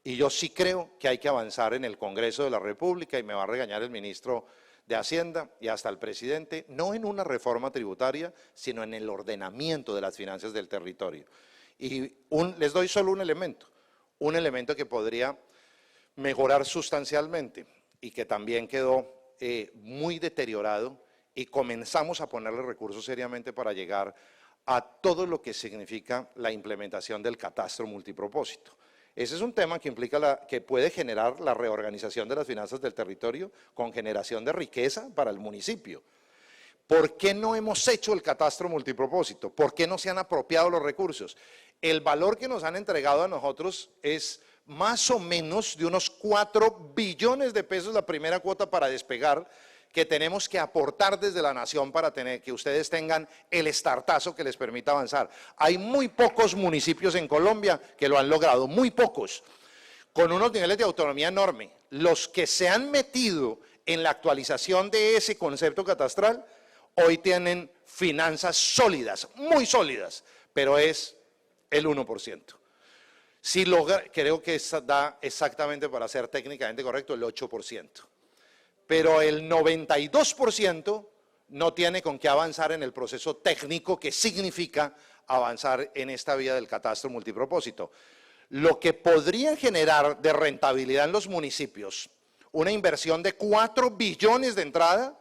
Y yo sí creo que hay que avanzar en el Congreso de la República, y me va a regañar el ministro de Hacienda y hasta el presidente, no en una reforma tributaria, sino en el ordenamiento de las finanzas del territorio. Y les doy solo un elemento que podría mejorar sustancialmente y que también quedó muy deteriorado, y comenzamos a ponerle recursos seriamente para llegar a todo lo que significa la implementación del catastro multipropósito. Ese es un tema que implica que puede generar la reorganización de las finanzas del territorio con generación de riqueza para el municipio. ¿Por qué no hemos hecho el catastro multipropósito? ¿Por qué no se han apropiado los recursos? El valor que nos han entregado a nosotros es más o menos de unos 4 billones de pesos la primera cuota para despegar, que tenemos que aportar desde la nación para que ustedes tengan el estartazo que les permita avanzar. Hay muy pocos municipios en Colombia que lo han logrado, muy pocos, con unos niveles de autonomía enorme. Los que se han metido en la actualización de ese concepto catastral hoy tienen finanzas sólidas, muy sólidas, pero es el 1%. Si creo que da exactamente, para ser técnicamente correcto, el 8%. Pero el 92% no tiene con qué avanzar en el proceso técnico que significa avanzar en esta vía del catastro multipropósito. Lo que podría generar de rentabilidad en los municipios, una inversión de 4 billones de entrada,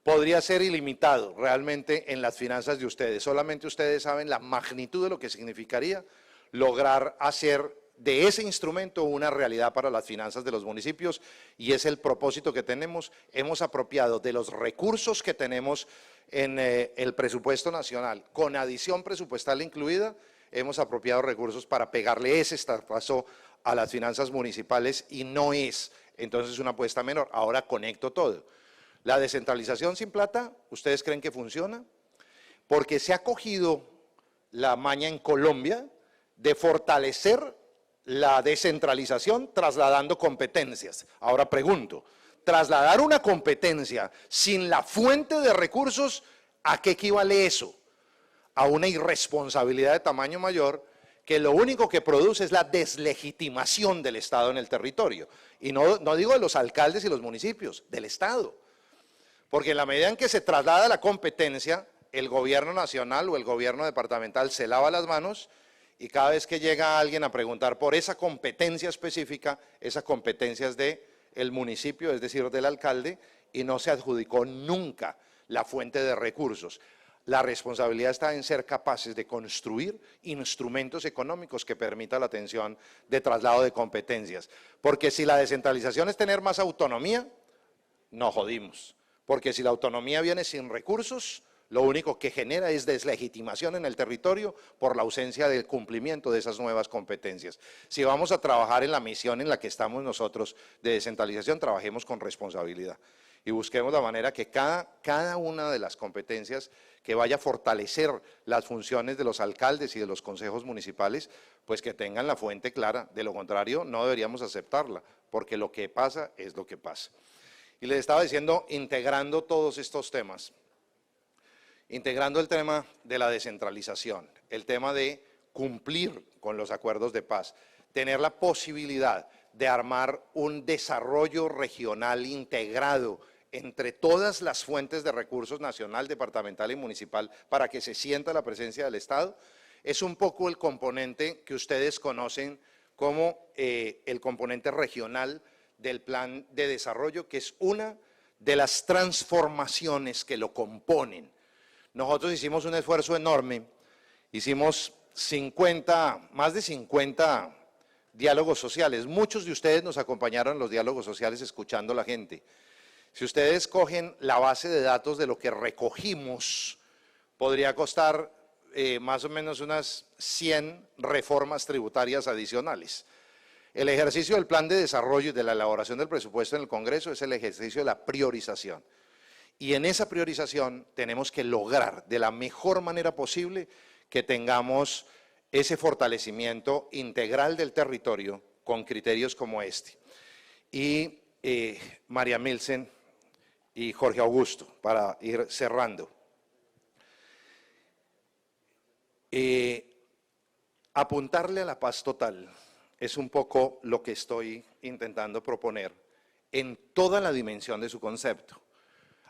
podría ser ilimitado realmente en las finanzas de ustedes. Solamente ustedes saben la magnitud de lo que significaría lograr hacer de ese instrumento una realidad para las finanzas de los municipios, y es el propósito que tenemos. Hemos apropiado de los recursos que tenemos en el presupuesto nacional, con adición presupuestal incluida, hemos apropiado recursos para pegarle ese estartazo a las finanzas municipales, y no es entonces una apuesta menor. Ahora conecto todo. La descentralización sin plata, ¿ustedes creen que funciona? Porque se ha cogido la maña en Colombia de fortalecer la descentralización trasladando competencias. Ahora pregunto, trasladar una competencia sin la fuente de recursos, ¿a qué equivale eso? A una irresponsabilidad de tamaño mayor, que lo único que produce es la deslegitimación del Estado en el territorio. Y no digo de los alcaldes y los municipios, del Estado. Porque en la medida en que se traslada la competencia, el gobierno nacional o el gobierno departamental se lava las manos, y cada vez que llega alguien a preguntar por esa competencia específica, esa competencia es del municipio, es decir, del alcalde, y no se adjudicó nunca la fuente de recursos. La responsabilidad está en ser capaces de construir instrumentos económicos que permitan la atención de traslado de competencias. Porque si la descentralización es tener más autonomía, nos jodimos. Porque si la autonomía viene sin recursos, lo único que genera es deslegitimación en el territorio por la ausencia del cumplimiento de esas nuevas competencias. Si vamos a trabajar en la misión en la que estamos nosotros de descentralización, trabajemos con responsabilidad y busquemos la manera que cada una de las competencias que vaya a fortalecer las funciones de los alcaldes y de los consejos municipales, pues que tengan la fuente clara. De lo contrario, no deberíamos aceptarla, porque lo que pasa es lo que pasa. Y les estaba diciendo, integrando todos estos temas, integrando el tema de la descentralización, el tema de cumplir con los acuerdos de paz, tener la posibilidad de armar un desarrollo regional integrado entre todas las fuentes de recursos nacional, departamental y municipal para que se sienta la presencia del Estado, es un poco el componente que ustedes conocen como el componente regional del plan de desarrollo, que es una de las transformaciones que lo componen. Nosotros hicimos un esfuerzo enorme, hicimos más de 50 diálogos sociales. Muchos de ustedes nos acompañaron en los diálogos sociales escuchando a la gente. Si ustedes cogen la base de datos de lo que recogimos, podría costar más o menos unas 100 reformas tributarias adicionales. El ejercicio del plan de desarrollo y de la elaboración del presupuesto en el Congreso es el ejercicio de la priorización. Y en esa priorización tenemos que lograr de la mejor manera posible que tengamos ese fortalecimiento integral del territorio con criterios como este. Y María Milsen y Jorge Augusto, para ir cerrando. Apuntarle a la paz total es un poco lo que estoy intentando proponer en toda la dimensión de su concepto.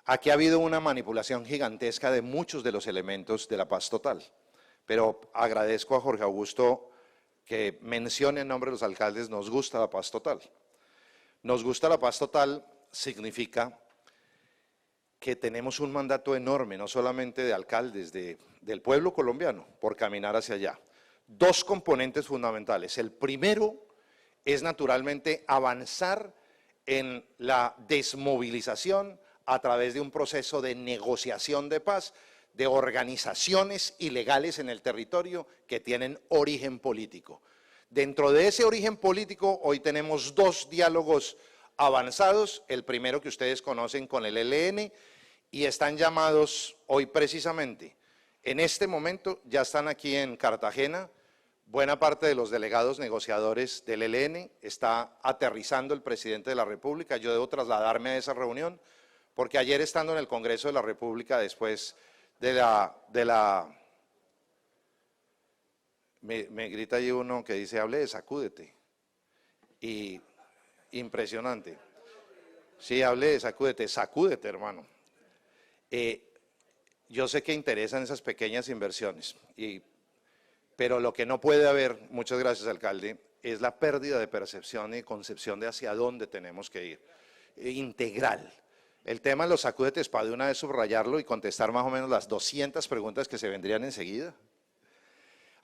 Aquí ha habido una manipulación gigantesca de muchos de los elementos de la paz total, pero agradezco a Jorge Augusto que mencione en nombre de los alcaldes, nos gusta la paz total. Nos gusta la paz total significa que tenemos un mandato enorme, no solamente de alcaldes, del pueblo colombiano, por caminar hacia allá. Dos componentes fundamentales. El primero es naturalmente avanzar en la desmovilización a través de un proceso de negociación de paz de organizaciones ilegales en el territorio que tienen origen político. Dentro de ese origen político, hoy tenemos dos diálogos avanzados, el primero que ustedes conocen con el ELN, y están llamados hoy precisamente, en este momento ya están aquí en Cartagena, buena parte de los delegados negociadores del ELN, está aterrizando el presidente de la República, yo debo trasladarme a esa reunión, porque ayer estando en el Congreso de la República, después me grita ahí uno que dice, hable de sacúdete, y impresionante, sí, hable de sacúdete, sacúdete hermano. Yo sé que interesan esas pequeñas inversiones, pero lo que no puede haber, muchas gracias alcalde, es la pérdida de percepción y concepción de hacia dónde tenemos que ir, integral. El tema de los sacúdetes, para de una vez subrayarlo y contestar más o menos las 200 preguntas que se vendrían enseguida.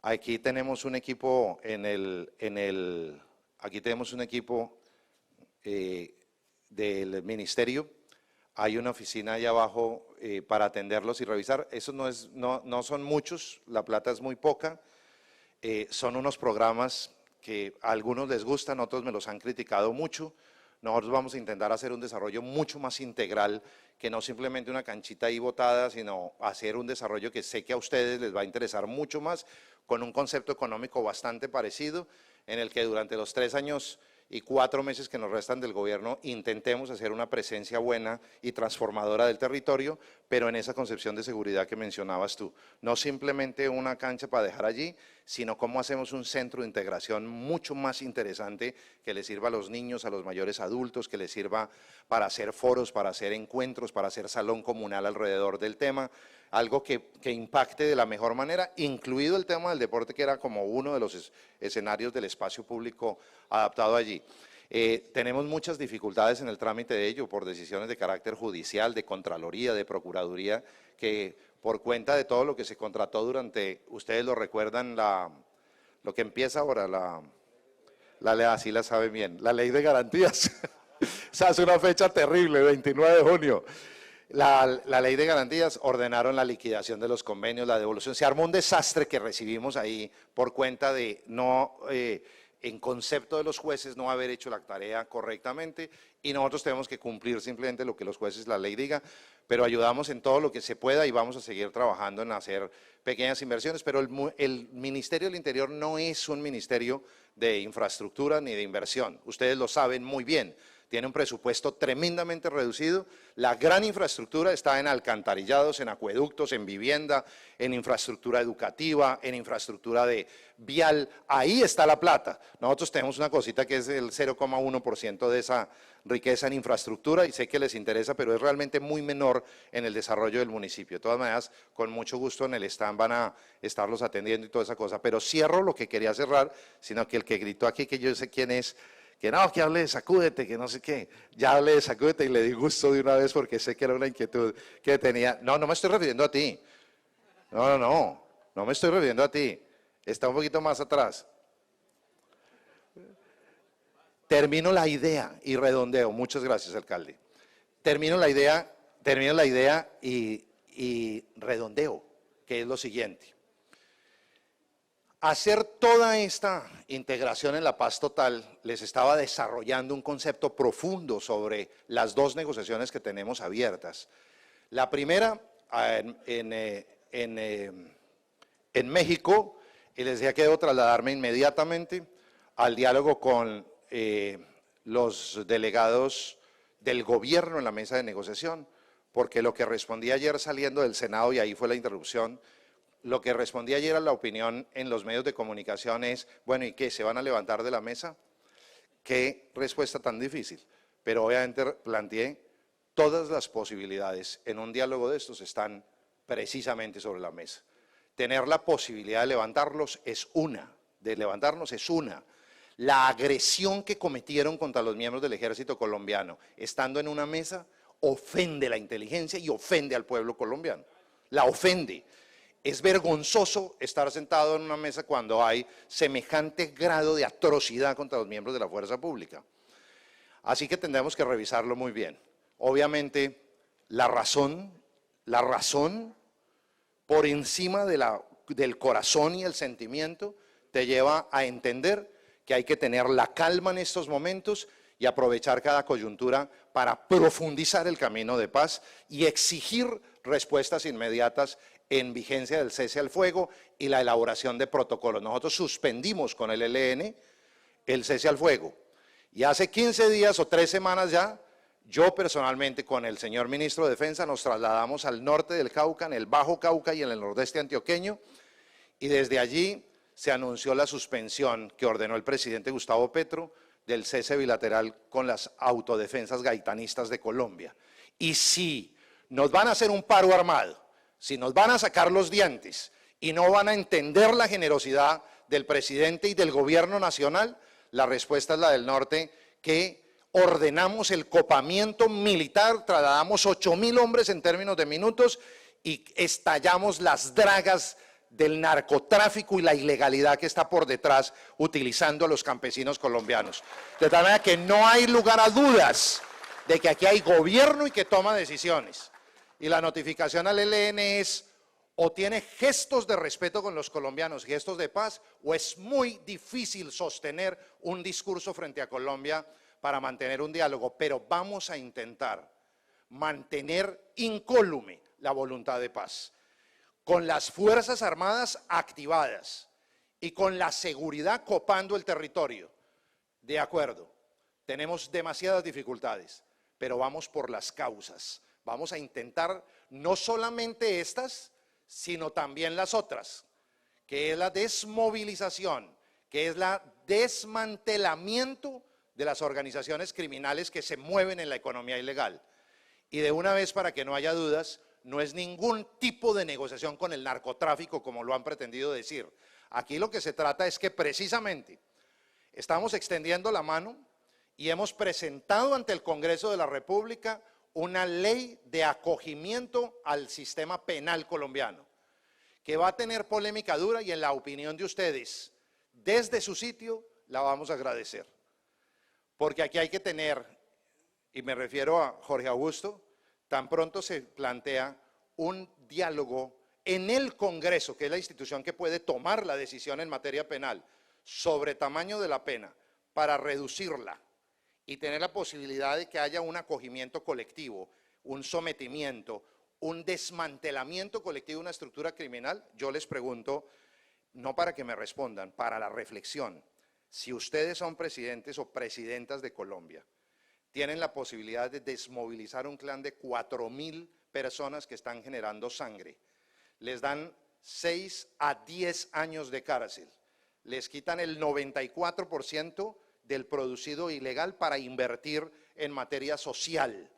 Aquí tenemos un equipo aquí tenemos un equipo del ministerio, hay una oficina allá abajo para atenderlos y revisar. Eso no son muchos, la plata es muy poca, son unos programas que a algunos les gustan, otros me los han criticado mucho. Nosotros vamos a intentar hacer un desarrollo mucho más integral, que no simplemente una canchita ahí botada, sino hacer un desarrollo que sé que a ustedes les va a interesar mucho más, con un concepto económico bastante parecido, en el que durante los 3 años y 4 meses que nos restan del gobierno intentemos hacer una presencia buena y transformadora del territorio, pero en esa concepción de seguridad que mencionabas tú. No simplemente una cancha para dejar allí, sino cómo hacemos un centro de integración mucho más interesante que le sirva a los niños, a los mayores adultos, que les sirva para hacer foros, para hacer encuentros, para hacer salón comunal alrededor del tema, algo que impacte de la mejor manera, incluido el tema del deporte, que era como uno de los escenarios del espacio público adaptado allí. Tenemos muchas dificultades en el trámite de ello por decisiones de carácter judicial, de Contraloría, de Procuraduría, que por cuenta de todo lo que se contrató durante, ustedes lo recuerdan, lo que empieza ahora, así la saben bien, la ley de garantías. O sea, es una fecha terrible, 29 de junio. La ley de garantías, ordenaron la liquidación de los convenios, la devolución. Se armó un desastre que recibimos ahí por cuenta de en concepto de los jueces, no haber hecho la tarea correctamente, y nosotros tenemos que cumplir simplemente lo que los jueces, la ley diga, pero ayudamos en todo lo que se pueda y vamos a seguir trabajando en hacer pequeñas inversiones, pero el Ministerio del Interior no es un ministerio de infraestructura ni de inversión, ustedes lo saben muy bien. Tiene un presupuesto tremendamente reducido, la gran infraestructura está en alcantarillados, en acueductos, en vivienda, en infraestructura educativa, en infraestructura de vial, ahí está la plata. Nosotros tenemos una cosita que es el 0,1% de esa riqueza en infraestructura y sé que les interesa, pero es realmente muy menor en el desarrollo del municipio. De todas maneras, con mucho gusto en el stand van a estarlos atendiendo y toda esa cosa, pero cierro lo que quería cerrar, sino que el que gritó aquí, que yo sé quién es, que no, que hable de Sacúdete, que no sé qué. Ya hablé de Sacúdete y le di gusto de una vez porque sé que era una inquietud que tenía. No, no me estoy refiriendo a ti. No me estoy refiriendo a ti. Está un poquito más atrás. Termino la idea y redondeo. Muchas gracias, alcalde. Termino la idea y redondeo, que es lo siguiente. Hacer toda esta integración en la paz total, les estaba desarrollando un concepto profundo sobre las dos negociaciones que tenemos abiertas. La primera en México, y les decía que debo trasladarme inmediatamente al diálogo con los delegados del gobierno en la mesa de negociación, porque lo que respondí ayer saliendo del Senado, y ahí fue la interrupción, lo que respondí ayer a la opinión en los medios de comunicación es, bueno, ¿y qué? ¿Se van a levantar de la mesa? Qué respuesta tan difícil. Pero obviamente planteé todas las posibilidades en un diálogo de estos están precisamente sobre la mesa. Tener la posibilidad de levantarlos es una, de levantarnos es una. La agresión que cometieron contra los miembros del ejército colombiano, estando en una mesa, ofende la inteligencia y ofende al pueblo colombiano. La ofende. Es vergonzoso estar sentado en una mesa cuando hay semejante grado de atrocidad contra los miembros de la fuerza pública. Así que tendremos que revisarlo muy bien. Obviamente, la razón por encima del corazón y el sentimiento te lleva a entender que hay que tener la calma en estos momentos y aprovechar cada coyuntura para profundizar el camino de paz y exigir respuestas inmediatas en vigencia del cese al fuego y la elaboración de protocolos. Nosotros suspendimos con el ELN el cese al fuego y hace 15 días o 3 semanas ya, yo personalmente con el señor ministro de Defensa nos trasladamos al norte del Cauca, en el Bajo Cauca y en el nordeste antioqueño, y desde allí se anunció la suspensión que ordenó el presidente Gustavo Petro del cese bilateral con las autodefensas gaitanistas de Colombia. Y si nos van a hacer un paro armado, si nos van a sacar los dientes y no van a entender la generosidad del presidente y del gobierno nacional, la respuesta es la del norte, que ordenamos el copamiento militar, trasladamos 8.000 hombres en términos de minutos y estallamos las dragas del narcotráfico y la ilegalidad que está por detrás utilizando a los campesinos colombianos. De tal manera que no hay lugar a dudas de que aquí hay gobierno y que toma decisiones. Y la notificación al ELN es, o tiene gestos de respeto con los colombianos, gestos de paz, o es muy difícil sostener un discurso frente a Colombia para mantener un diálogo, pero vamos a intentar mantener incólume la voluntad de paz, con las Fuerzas Armadas activadas y con la seguridad copando el territorio. De acuerdo, tenemos demasiadas dificultades, pero vamos por las causas. Vamos a intentar no solamente estas, sino también las otras, que es la desmovilización, que es la desmantelamiento de las organizaciones criminales que se mueven en la economía ilegal. Y de una vez, para que no haya dudas, no es ningún tipo de negociación con el narcotráfico como lo han pretendido decir. Aquí lo que se trata es que precisamente estamos extendiendo la mano y hemos presentado ante el Congreso de la República una ley de acogimiento al sistema penal colombiano, que va a tener polémica dura y en la opinión de ustedes, desde su sitio, la vamos a agradecer. Porque aquí hay que tener, y me refiero a Jorge Augusto, tan pronto se plantea un diálogo en el Congreso, que es la institución que puede tomar la decisión en materia penal, sobre tamaño de la pena, para reducirla y tener la posibilidad de que haya un acogimiento colectivo, un sometimiento, un desmantelamiento colectivo de una estructura criminal, yo les pregunto, no para que me respondan, para la reflexión, si ustedes son presidentes o presidentas de Colombia, tienen la posibilidad de desmovilizar un clan de 4.000 personas que están generando sangre, les dan 6 a 10 años de cárcel, les quitan el 94% del producido ilegal para invertir en materia social,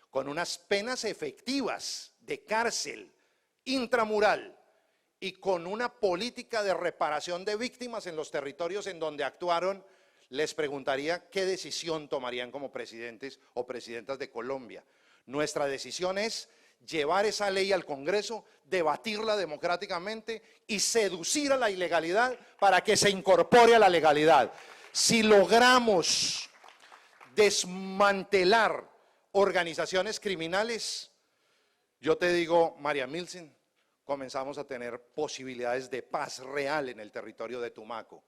con unas penas efectivas de cárcel intramural y con una política de reparación de víctimas en los territorios en donde actuaron les preguntaría qué decisión tomarían como presidentes o presidentas de Colombia. Nuestra decisión es llevar esa ley al Congreso, debatirla democráticamente y seducir a la ilegalidad para que se incorpore a la legalidad. Si logramos desmantelar organizaciones criminales, yo te digo, María Milsen, comenzamos a tener posibilidades de paz real en el territorio de Tumaco.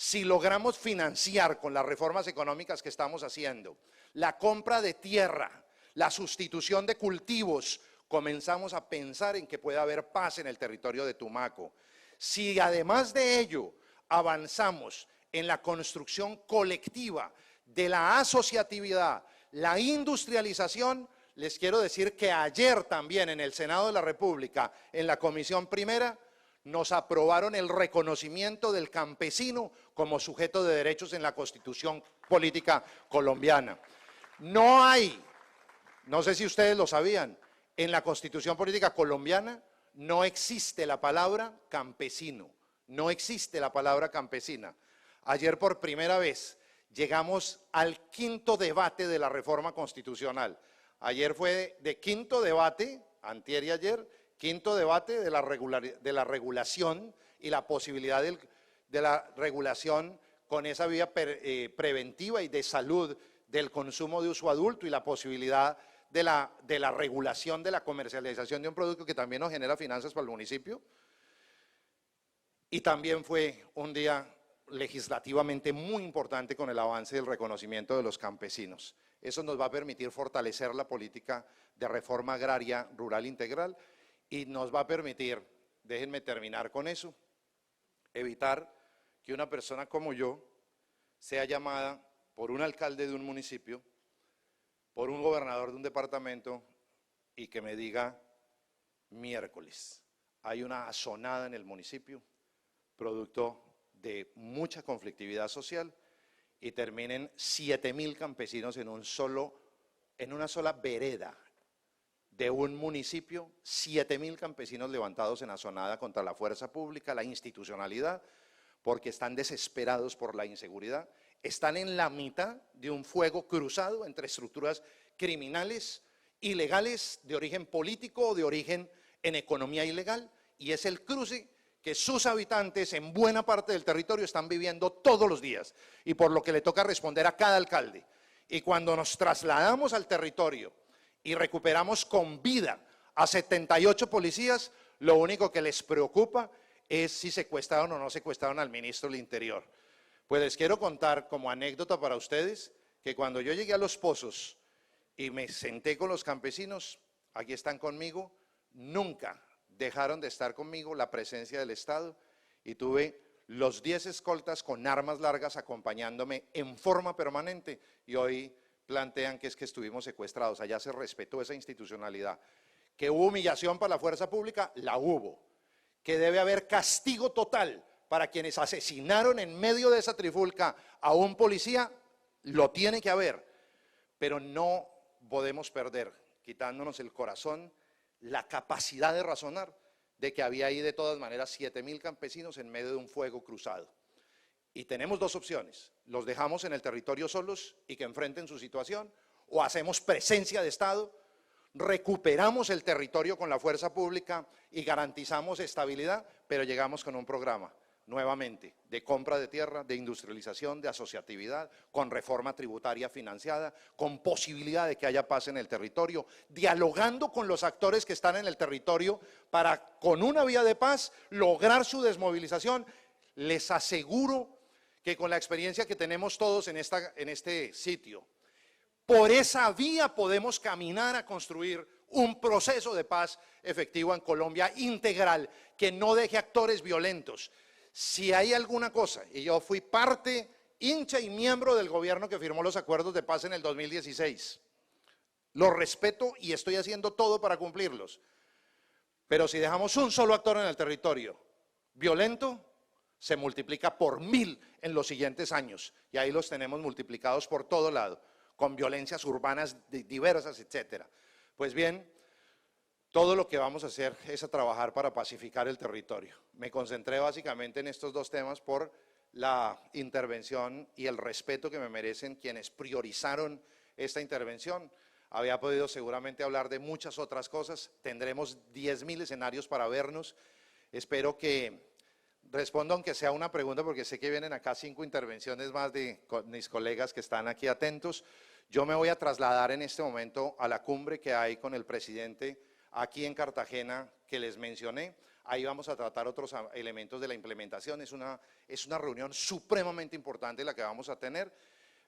Si logramos financiar con las reformas económicas que estamos haciendo, la compra de tierra, la sustitución de cultivos, comenzamos a pensar en que puede haber paz en el territorio de Tumaco. Si además de ello avanzamos en la construcción colectiva de la asociatividad, la industrialización, les quiero decir que ayer también en el Senado de la República, en la Comisión Primera, nos aprobaron el reconocimiento del campesino como sujeto de derechos en la Constitución Política Colombiana. No hay, no sé si ustedes lo sabían, en la Constitución Política Colombiana no existe la palabra campesino, no existe la palabra campesina. Ayer por primera vez llegamos al quinto debate de la reforma constitucional. Ayer fue de quinto debate, antier y ayer, quinto debate de la regulación y la posibilidad de la regulación con esa vía preventiva y de salud del consumo de uso adulto y la posibilidad de la regulación de la comercialización de un producto que también nos genera finanzas para el municipio. Y también fue un día legislativamente muy importante con el avance del reconocimiento de los campesinos. Eso nos va a permitir fortalecer la política de reforma agraria rural integral y nos va a permitir, déjenme terminar con eso, evitar que una persona como yo sea llamada por un alcalde de un municipio, por un gobernador de un departamento y que me diga, miércoles, hay una azonada en el municipio, producto de mucha conflictividad social, y terminen 7.000 campesinos en una sola vereda de un municipio, 7.000 campesinos levantados en azonada contra la fuerza pública, la institucionalidad, porque están desesperados por la inseguridad, están en la mitad de un fuego cruzado entre estructuras criminales, ilegales, de origen político o de origen en economía ilegal, y es el cruce que sus habitantes en buena parte del territorio están viviendo todos los días y por lo que le toca responder a cada alcalde. Y cuando nos trasladamos al territorio y recuperamos con vida a 78 policías, lo único que les preocupa es si secuestraron o no secuestraron al ministro del Interior. Pues les quiero contar como anécdota para ustedes que cuando yo llegué a Los Pozos y me senté con los campesinos, aquí están conmigo, nunca dejaron de estar conmigo la presencia del Estado y tuve los 10 escoltas con armas largas acompañándome en forma permanente y hoy plantean que es que estuvimos secuestrados. Allá se respetó esa institucionalidad. Que hubo humillación para la fuerza pública, la hubo. Que debe haber castigo total para quienes asesinaron en medio de esa trifulca a un policía, lo tiene que haber, pero no podemos perder, quitándonos el corazón, la capacidad de razonar de que había ahí de todas maneras 7.000 campesinos en medio de un fuego cruzado. Y tenemos dos opciones, los dejamos en el territorio solos y que enfrenten su situación, o hacemos presencia de Estado, recuperamos el territorio con la fuerza pública y garantizamos estabilidad, pero llegamos con un programa nuevamente de compra de tierra, de industrialización, de asociatividad, con reforma tributaria financiada, con posibilidad de que haya paz en el territorio, dialogando con los actores que están en el territorio para, con una vía de paz, lograr su desmovilización. Les aseguro que con la experiencia que tenemos todos en este sitio, por esa vía podemos caminar a construir un proceso de paz efectivo en Colombia integral, que no deje actores violentos. Si hay alguna cosa, y yo fui parte, hincha y miembro del gobierno que firmó los acuerdos de paz en el 2016, los respeto y estoy haciendo todo para cumplirlos, pero si dejamos un solo actor en el territorio violento, se multiplica por 1000 en los siguientes años, y ahí los tenemos multiplicados por todo lado, con violencias urbanas diversas, etcétera. Pues bien, todo lo que vamos a hacer es a trabajar para pacificar el territorio. Me concentré básicamente en estos dos temas por la intervención y el respeto que me merecen quienes priorizaron esta intervención. Había podido seguramente hablar de muchas otras cosas, tendremos 10.000 escenarios para vernos. Espero que responda aunque sea una pregunta, porque sé que vienen acá 5 intervenciones más de mis colegas que están aquí atentos. Yo me voy a trasladar en este momento a la cumbre que hay con el presidente aquí en Cartagena, que les mencioné. Ahí vamos a tratar otros elementos de la implementación. Es una reunión supremamente importante la que vamos a tener.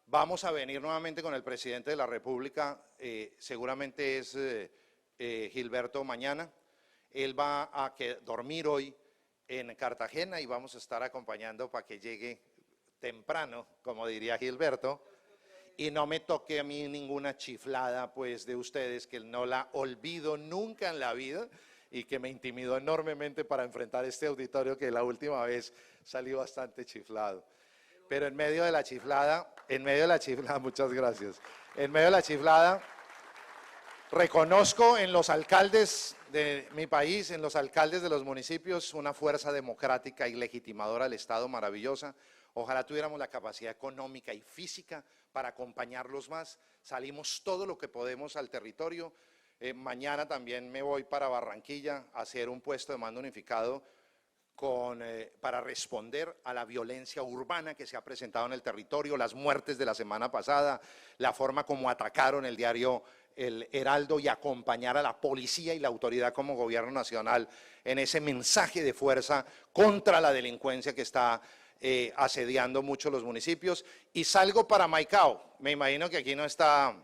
Vamos a venir nuevamente con el presidente de la República, seguramente es Gilberto mañana. Él va a dormir hoy en Cartagena y vamos a estar acompañando para que llegue temprano, como diría Gilberto, y no me toque a mí ninguna chiflada pues de ustedes, que no la olvido nunca en la vida y que me intimidó enormemente para enfrentar este auditorio, que la última vez salí bastante chiflado. Pero en medio de la chiflada, muchas gracias, en medio de la chiflada, reconozco en los alcaldes de mi país, en los alcaldes de los municipios, una fuerza democrática y legitimadora del Estado maravillosa. Ojalá tuviéramos la capacidad económica y física para acompañarlos más. Salimos todo lo que podemos al territorio. Mañana también me voy para Barranquilla a hacer un puesto de mando unificado para responder a la violencia urbana que se ha presentado en el territorio, las muertes de la semana pasada, la forma como atacaron el diario El Heraldo, y acompañar a la policía y la autoridad como gobierno nacional en ese mensaje de fuerza contra la delincuencia que está asediando mucho los municipios. Y salgo para Maicao. Me imagino que aquí no está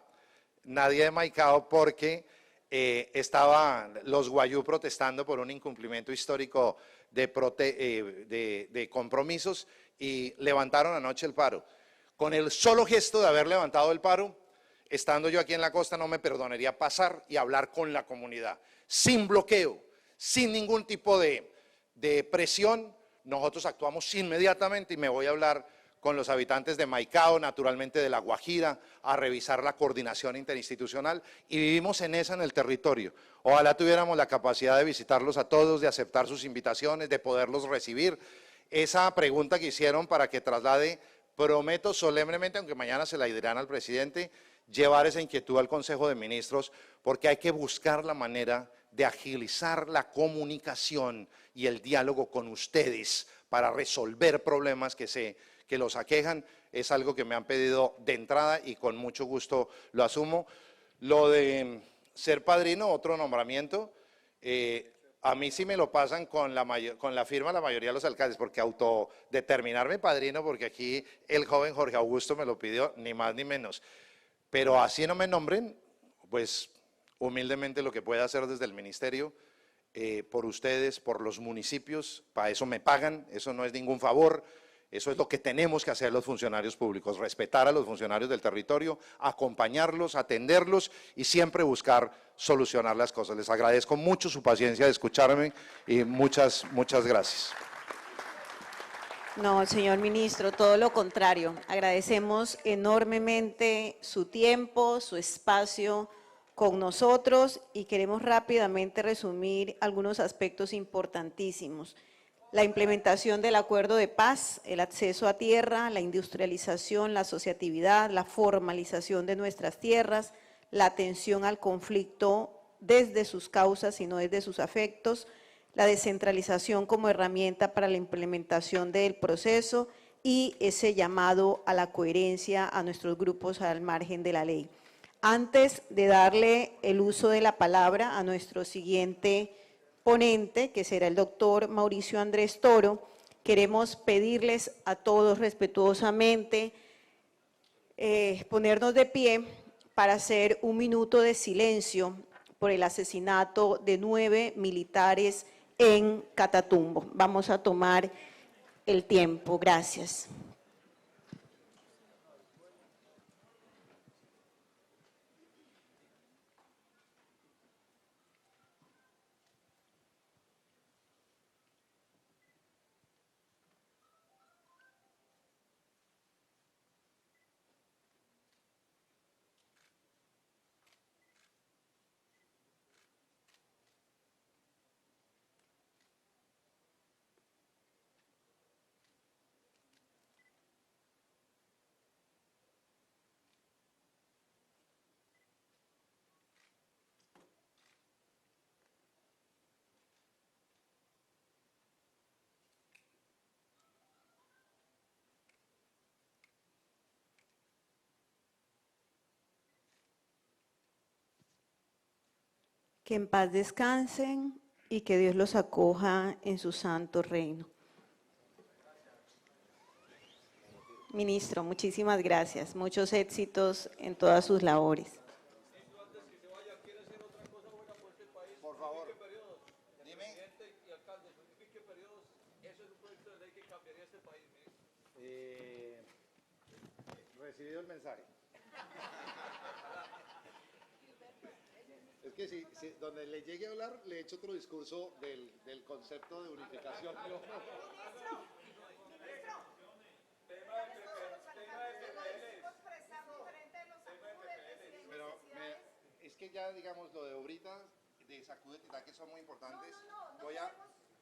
nadie de Maicao porque estaban los guayú protestando por un incumplimiento histórico de compromisos, y levantaron anoche el paro. Con el solo gesto de haber levantado el paro, estando yo aquí en la costa, no me perdonaría pasar y hablar con la comunidad, sin bloqueo, sin ningún tipo de presión. Nosotros actuamos inmediatamente y me voy a hablar con los habitantes de Maicao, naturalmente de La Guajira, a revisar la coordinación interinstitucional, y vivimos en el territorio. Ojalá tuviéramos la capacidad de visitarlos a todos, de aceptar sus invitaciones, de poderlos recibir. Esa pregunta que hicieron para que traslade, prometo solemnemente, aunque mañana se la dirán al presidente, llevar esa inquietud al Consejo de Ministros, porque hay que buscar la manera de agilizar la comunicación y el diálogo con ustedes para resolver problemas que los aquejan. Es algo que me han pedido de entrada y con mucho gusto lo asumo. Lo de ser padrino, otro nombramiento, a mí sí me lo pasan con la firma la mayoría de los alcaldes, porque autodeterminarme padrino, porque aquí el joven Jorge Augusto me lo pidió, ni más ni menos. Pero así no me nombren, pues humildemente lo que pueda hacer desde el ministerio, por ustedes, por los municipios, para eso me pagan, eso no es ningún favor. Eso es lo que tenemos que hacer los funcionarios públicos, respetar a los funcionarios del territorio, acompañarlos, atenderlos y siempre buscar solucionar las cosas. Les agradezco mucho su paciencia de escucharme y muchas gracias. No, señor ministro, todo lo contrario. Agradecemos enormemente su tiempo, su espacio con nosotros, y queremos rápidamente resumir algunos aspectos importantísimos. La implementación del acuerdo de paz, el acceso a tierra, la industrialización, la asociatividad, la formalización de nuestras tierras, la atención al conflicto desde sus causas y no desde sus afectos, la descentralización como herramienta para la implementación del proceso y ese llamado a la coherencia a nuestros grupos al margen de la ley. Antes de darle el uso de la palabra a nuestro siguiente ponente, que será el doctor Mauricio Andrés Toro, queremos pedirles a todos respetuosamente ponernos de pie para hacer un minuto de silencio por el asesinato de 9 militares en Catatumbo. Vamos a tomar el tiempo. Gracias. Que en paz descansen y que Dios los acoja en su santo reino. Ministro, muchísimas gracias. Muchos éxitos en todas sus labores. Por favor, dime. Recibido el mensaje. Es que si donde le llegue a hablar, le echo otro discurso del concepto de unificación. Pero es que ya, digamos, lo de ahorita, de sacúdete, que son muy importantes.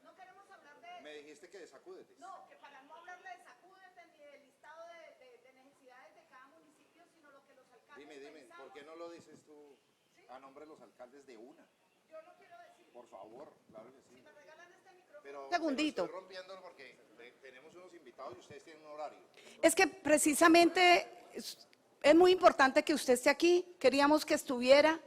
No queremos hablar de eso. Me dijiste que de sacúdete. No, que para no hablarle de sacúdete ni del listado de necesidades de cada municipio, sino lo que los alcaldes Dime, pensamos. ¿por qué no lo dices tú a nombre de los alcaldes de una? Yo lo quiero decir. Por favor, claro que sí. Si me regalan este micrófono. Pero Segundito. estoy rompiendo porque tenemos unos invitados y ustedes tienen un horario. Es que precisamente es muy importante que usted esté aquí, queríamos que estuviera,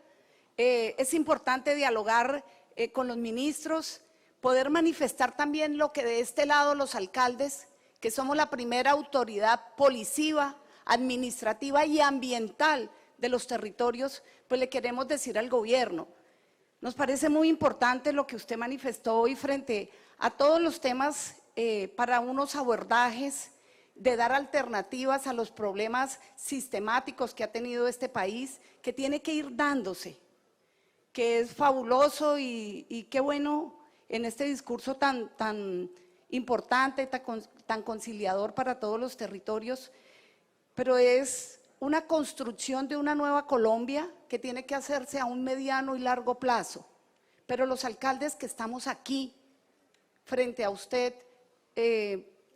es importante dialogar con los ministros, poder manifestar también lo que de este lado los alcaldes, que somos la primera autoridad policiva, administrativa y ambiental de los territorios, pues le queremos decir al gobierno. Nos parece muy importante lo que usted manifestó hoy frente a todos los temas para unos abordajes de dar alternativas a los problemas sistemáticos que ha tenido este país, que tiene que ir dándose, que es fabuloso y qué bueno en este discurso tan importante, tan conciliador para todos los territorios, pero es una construcción de una nueva Colombia que tiene que hacerse a un mediano y largo plazo. Pero los alcaldes que estamos aquí, frente a usted,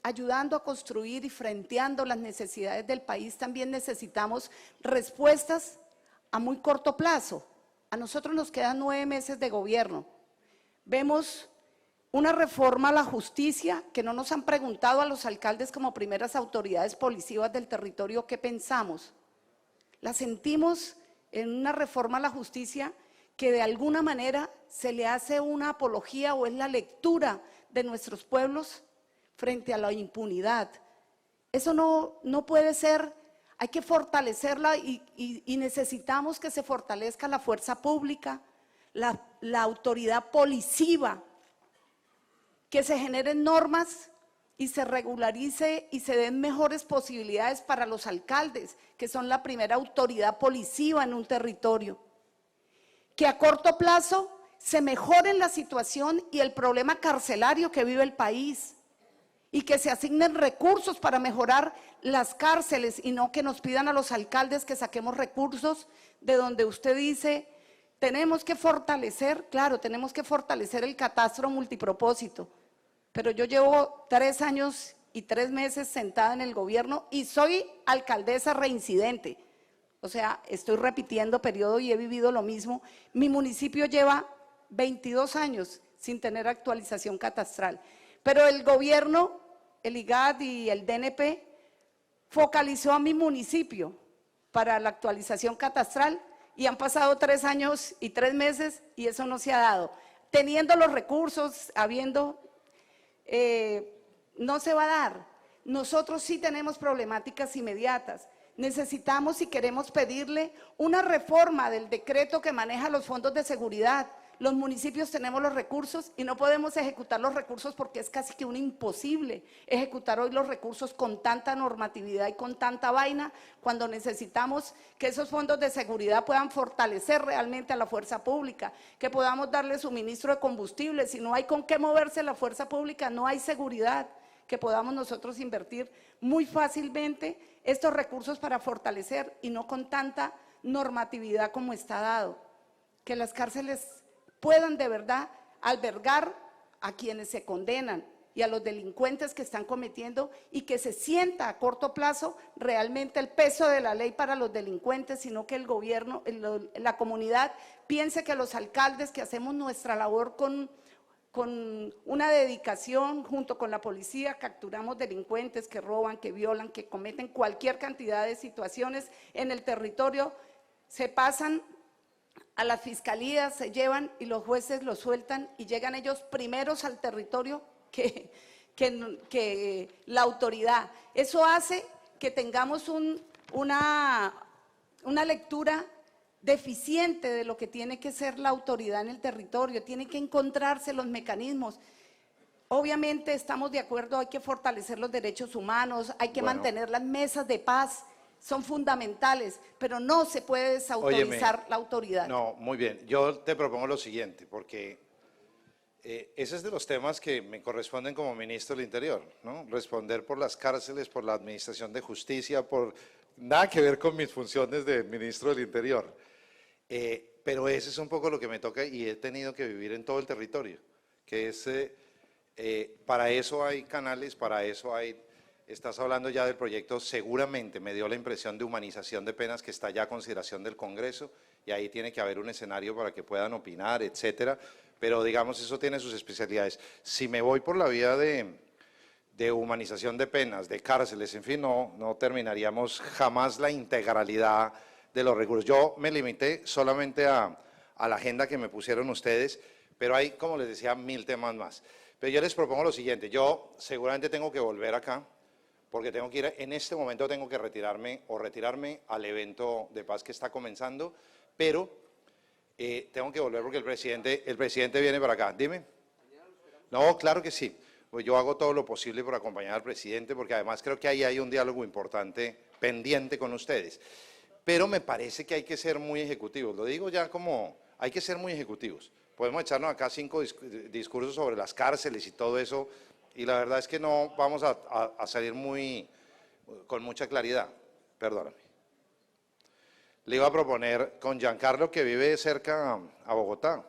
ayudando a construir y frenteando las necesidades del país, también necesitamos respuestas a muy corto plazo. A nosotros nos quedan 9 meses de gobierno. Vemos una reforma a la justicia que no nos han preguntado a los alcaldes como primeras autoridades policivas del territorio qué pensamos. La sentimos en una reforma a la justicia que de alguna manera se le hace una apología o es la lectura de nuestros pueblos frente a la impunidad. Eso no puede ser, hay que fortalecerla y necesitamos que se fortalezca la fuerza pública, la autoridad policiva, que se generen normas y se regularice y se den mejores posibilidades para los alcaldes, que son la primera autoridad policiva en un territorio. Que a corto plazo se mejore la situación y el problema carcelario que vive el país y que se asignen recursos para mejorar las cárceles y no que nos pidan a los alcaldes que saquemos recursos de donde usted dice tenemos que fortalecer, claro, tenemos que fortalecer el catastro multipropósito, pero yo llevo 3 años y 3 meses sentada en el gobierno y soy alcaldesa reincidente. O sea, estoy repitiendo periodo y he vivido lo mismo. Mi municipio lleva 22 años sin tener actualización catastral. Pero el gobierno, el IGAD y el DNP focalizó a mi municipio para la actualización catastral y han pasado 3 años y 3 meses y eso no se ha dado. Teniendo los recursos, no se va a dar. Nosotros sí tenemos problemáticas inmediatas. Necesitamos y queremos pedirle una reforma del decreto que maneja los fondos de seguridad. Los municipios tenemos los recursos y no podemos ejecutar los recursos porque es casi que un imposible ejecutar hoy los recursos con tanta normatividad y con tanta vaina cuando necesitamos que esos fondos de seguridad puedan fortalecer realmente a la fuerza pública, que podamos darle suministro de combustible. Si no hay con qué moverse la fuerza pública, no hay seguridad, que podamos nosotros invertir muy fácilmente estos recursos para fortalecer y no con tanta normatividad como está dado. Que las cárceles puedan de verdad albergar a quienes se condenan y a los delincuentes que están cometiendo y que se sienta a corto plazo realmente el peso de la ley para los delincuentes, sino que el gobierno, la comunidad piense que los alcaldes que hacemos nuestra labor con una dedicación junto con la policía, capturamos delincuentes que roban, que violan, que cometen cualquier cantidad de situaciones en el territorio, se pasan a las fiscalías, se llevan y los jueces los sueltan y llegan ellos primeros al territorio que la autoridad. Eso hace que tengamos una lectura deficiente de lo que tiene que ser la autoridad en el territorio, tiene que encontrarse los mecanismos. Obviamente estamos de acuerdo, hay que fortalecer los derechos humanos, hay que mantener las mesas de paz, son fundamentales, pero no se puede desautorizar Óyeme, la autoridad. No, muy bien. Yo te propongo lo siguiente, porque ese es de los temas que me corresponden como ministro del Interior, ¿no? Responder por las cárceles, por la administración de justicia, por nada que ver con mis funciones de ministro del Interior. Pero ese es un poco lo que me toca y he tenido que vivir en todo el territorio, que es, para eso hay canales, para eso hay, estás hablando ya del proyecto, seguramente me dio la impresión de humanización de penas que está ya a consideración del Congreso y ahí tiene que haber un escenario para que puedan opinar, etcétera, pero digamos eso tiene sus especialidades. Si me voy por la vía de humanización de penas, de cárceles, en fin, no terminaríamos jamás la integralidad de los recursos. Yo me limité solamente a la agenda que me pusieron ustedes, pero hay, como les decía, 1000 temas más. Pero yo les propongo lo siguiente, yo seguramente tengo que volver acá, porque tengo que ir, en este momento tengo que retirarme al evento de paz que está comenzando, pero tengo que volver porque el presidente viene para acá. Dime. No, claro que sí. Pues yo hago todo lo posible por acompañar al presidente, porque además creo que ahí hay un diálogo importante pendiente con ustedes. Pero me parece que hay que ser muy ejecutivos. Lo digo ya como, hay que ser muy ejecutivos. Podemos echarnos acá 5 discursos sobre las cárceles y todo eso, y la verdad es que no vamos a salir con mucha claridad. Perdóname. Le iba a proponer con Giancarlo, que vive cerca a Bogotá,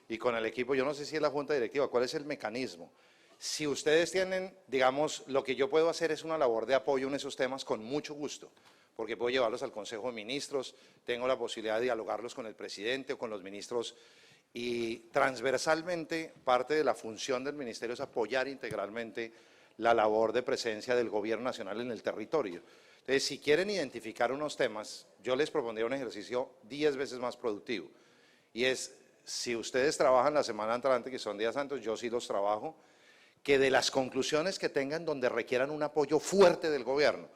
y con el equipo, yo no sé si es la junta directiva, ¿cuál es el mecanismo? Si ustedes tienen, digamos, lo que yo puedo hacer es una labor de apoyo en esos temas con mucho gusto, porque puedo llevarlos al Consejo de Ministros, tengo la posibilidad de dialogarlos con el presidente o con los ministros, y transversalmente parte de la función del ministerio es apoyar integralmente la labor de presencia del gobierno nacional en el territorio. Entonces, si quieren identificar unos temas, yo les propondría un ejercicio 10 veces más productivo, y es, si ustedes trabajan la semana entrante, que son días santos, yo sí los trabajo, que de las conclusiones que tengan donde requieran un apoyo fuerte del gobierno.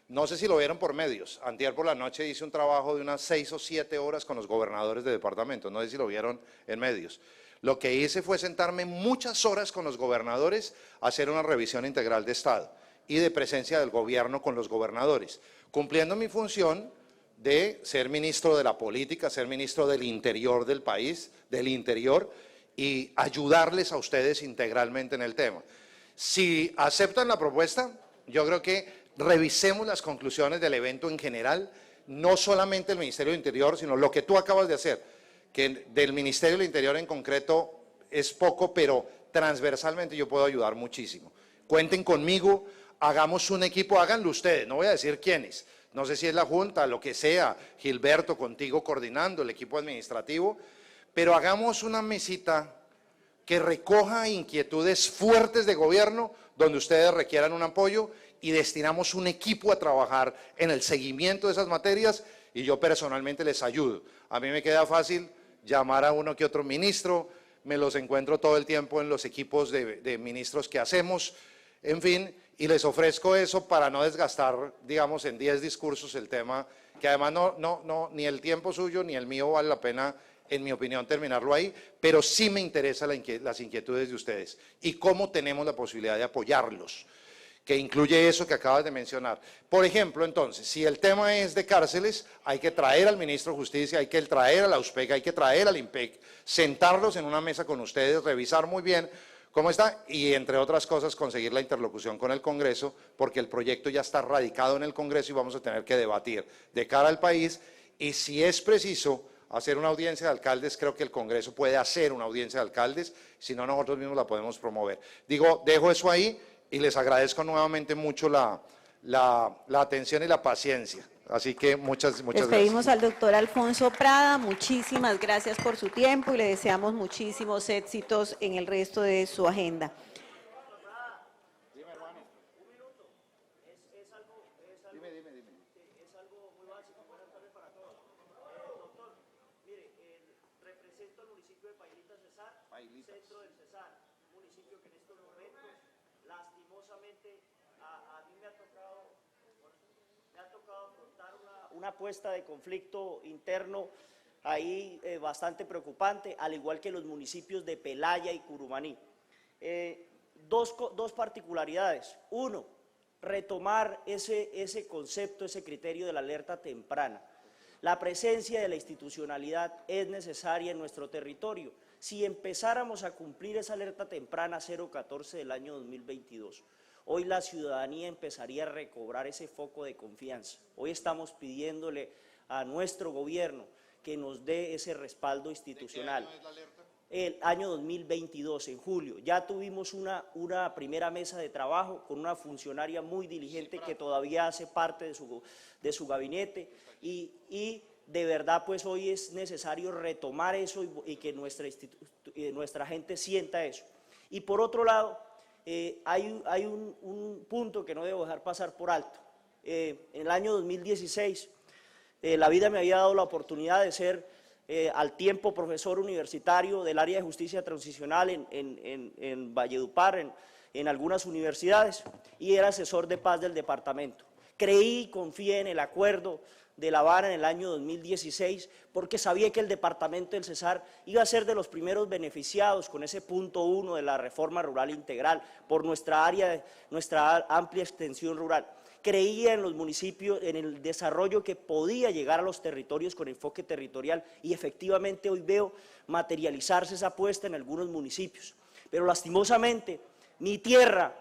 No sé si lo vieron por medios, antier por la noche hice un trabajo de unas 6 o 7 horas con los gobernadores de departamentos, no sé si lo vieron en medios. Lo que hice fue sentarme muchas horas con los gobernadores a hacer una revisión integral de Estado y de presencia del gobierno con los gobernadores, cumpliendo mi función de ser ministro de la política, ser ministro del interior del país, del interior, y ayudarles a ustedes integralmente en el tema. Si aceptan la propuesta, yo creo que revisemos las conclusiones del evento en general, no solamente el Ministerio del Interior, sino lo que tú acabas de hacer, que del Ministerio del Interior en concreto es poco, pero transversalmente yo puedo ayudar muchísimo. Cuenten conmigo, hagamos un equipo, háganlo ustedes, no voy a decir quiénes, no sé si es la Junta, lo que sea, Gilberto contigo coordinando, el equipo administrativo, pero hagamos una mesita que recoja inquietudes fuertes de gobierno donde ustedes requieran un apoyo y destinamos un equipo a trabajar en el seguimiento de esas materias y yo personalmente les ayudo. A mí me queda fácil llamar a uno que otro ministro, me los encuentro todo el tiempo en los equipos de ministros que hacemos, en fin, y les ofrezco eso para no desgastar, digamos, en 10 discursos el tema, que además ni el tiempo suyo ni el mío vale la pena, en mi opinión, terminarlo ahí, pero sí me interesan las inquietudes de ustedes y cómo tenemos la posibilidad de apoyarlos, que incluye eso que acabas de mencionar. Por ejemplo, entonces, si el tema es de cárceles, hay que traer al ministro de Justicia, hay que traer a la USPEC, hay que traer al IMPEC, sentarlos en una mesa con ustedes, revisar muy bien cómo está y, entre otras cosas, conseguir la interlocución con el Congreso, porque el proyecto ya está radicado en el Congreso y vamos a tener que debatir de cara al país y, si es preciso hacer una audiencia de alcaldes, creo que el Congreso puede hacer una audiencia de alcaldes, si no nosotros mismos la podemos promover. Digo, dejo eso ahí y les agradezco nuevamente mucho la atención y la paciencia. Así que muchas gracias. Despedimos al doctor Alfonso Prada, muchísimas gracias por su tiempo y le deseamos muchísimos éxitos en el resto de su agenda. municipio de Pailitas Cesar, centro del Cesar, un municipio que en estos momentos, lastimosamente, a mí me ha tocado afrontar una puesta de conflicto interno ahí bastante preocupante, al igual que los municipios de Pelaya y Curumaní. Dos particularidades. Uno, retomar ese concepto, ese criterio de la alerta temprana. La presencia de la institucionalidad es necesaria en nuestro territorio. Si empezáramos a cumplir esa alerta temprana 014 del año 2022, hoy la ciudadanía empezaría a recobrar ese foco de confianza. Hoy estamos pidiéndole a nuestro gobierno que nos dé ese respaldo institucional. ¿De qué año es la alerta? El año 2022, en julio, ya tuvimos una primera mesa de trabajo con una funcionaria muy diligente que todavía hace parte de su gabinete y de verdad pues hoy es necesario retomar eso y que nuestra gente sienta eso. Y por otro lado, hay un punto que no debo dejar pasar por alto. En el año 2016, la vida me había dado la oportunidad de ser al tiempo profesor universitario del área de justicia transicional en Valledupar, en algunas universidades, y era asesor de paz del departamento. Creí y confié en el acuerdo de La Habana en el año 2016, porque sabía que el departamento del Cesar iba a ser de los primeros beneficiados con ese punto 1 de la reforma rural integral, por nuestra amplia extensión rural. Creía en los municipios, en el desarrollo que podía llegar a los territorios con enfoque territorial y efectivamente hoy veo materializarse esa apuesta en algunos municipios. Pero lastimosamente, mi tierra,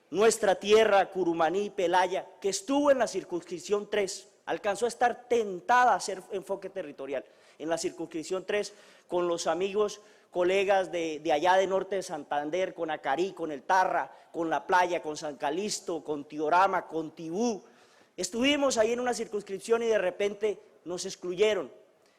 nuestra tierra, Curumaní, Pelaya, que estuvo en la circunscripción 3, alcanzó a estar tentada a hacer enfoque territorial. En la circunscripción 3, con los amigos, colegas de allá de norte de Santander, con Acarí, con El Tarra, con La Playa, con San Calixto, con Tiorama, con Tibú. Estuvimos ahí en una circunscripción y de repente nos excluyeron.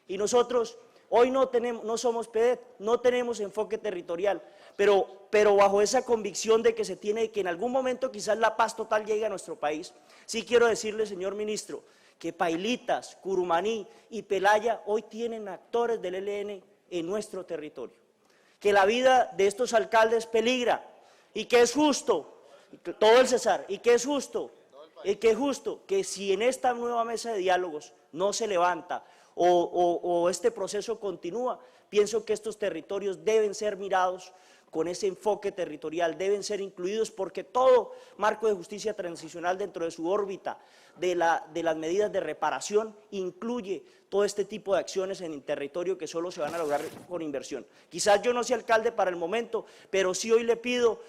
Y nosotros hoy no somos PEDET, no tenemos enfoque territorial, pero bajo esa convicción de que se tiene, que en algún momento quizás la paz total llegue a nuestro país, sí quiero decirle, señor ministro, que Pailitas, Curumaní y Pelaya hoy tienen actores del ELN en nuestro territorio, que la vida de estos alcaldes peligra y que es justo, todo el Cesar, y que es justo que si en esta nueva mesa de diálogos no se levanta o este proceso continúa, pienso que estos territorios deben ser mirados con ese enfoque territorial, deben ser incluidos porque todo marco de justicia transicional dentro de su órbita de las medidas de reparación incluye todo este tipo de acciones en el territorio que solo se van a lograr con inversión. Quizás yo no sea alcalde para el momento, pero sí hoy le pido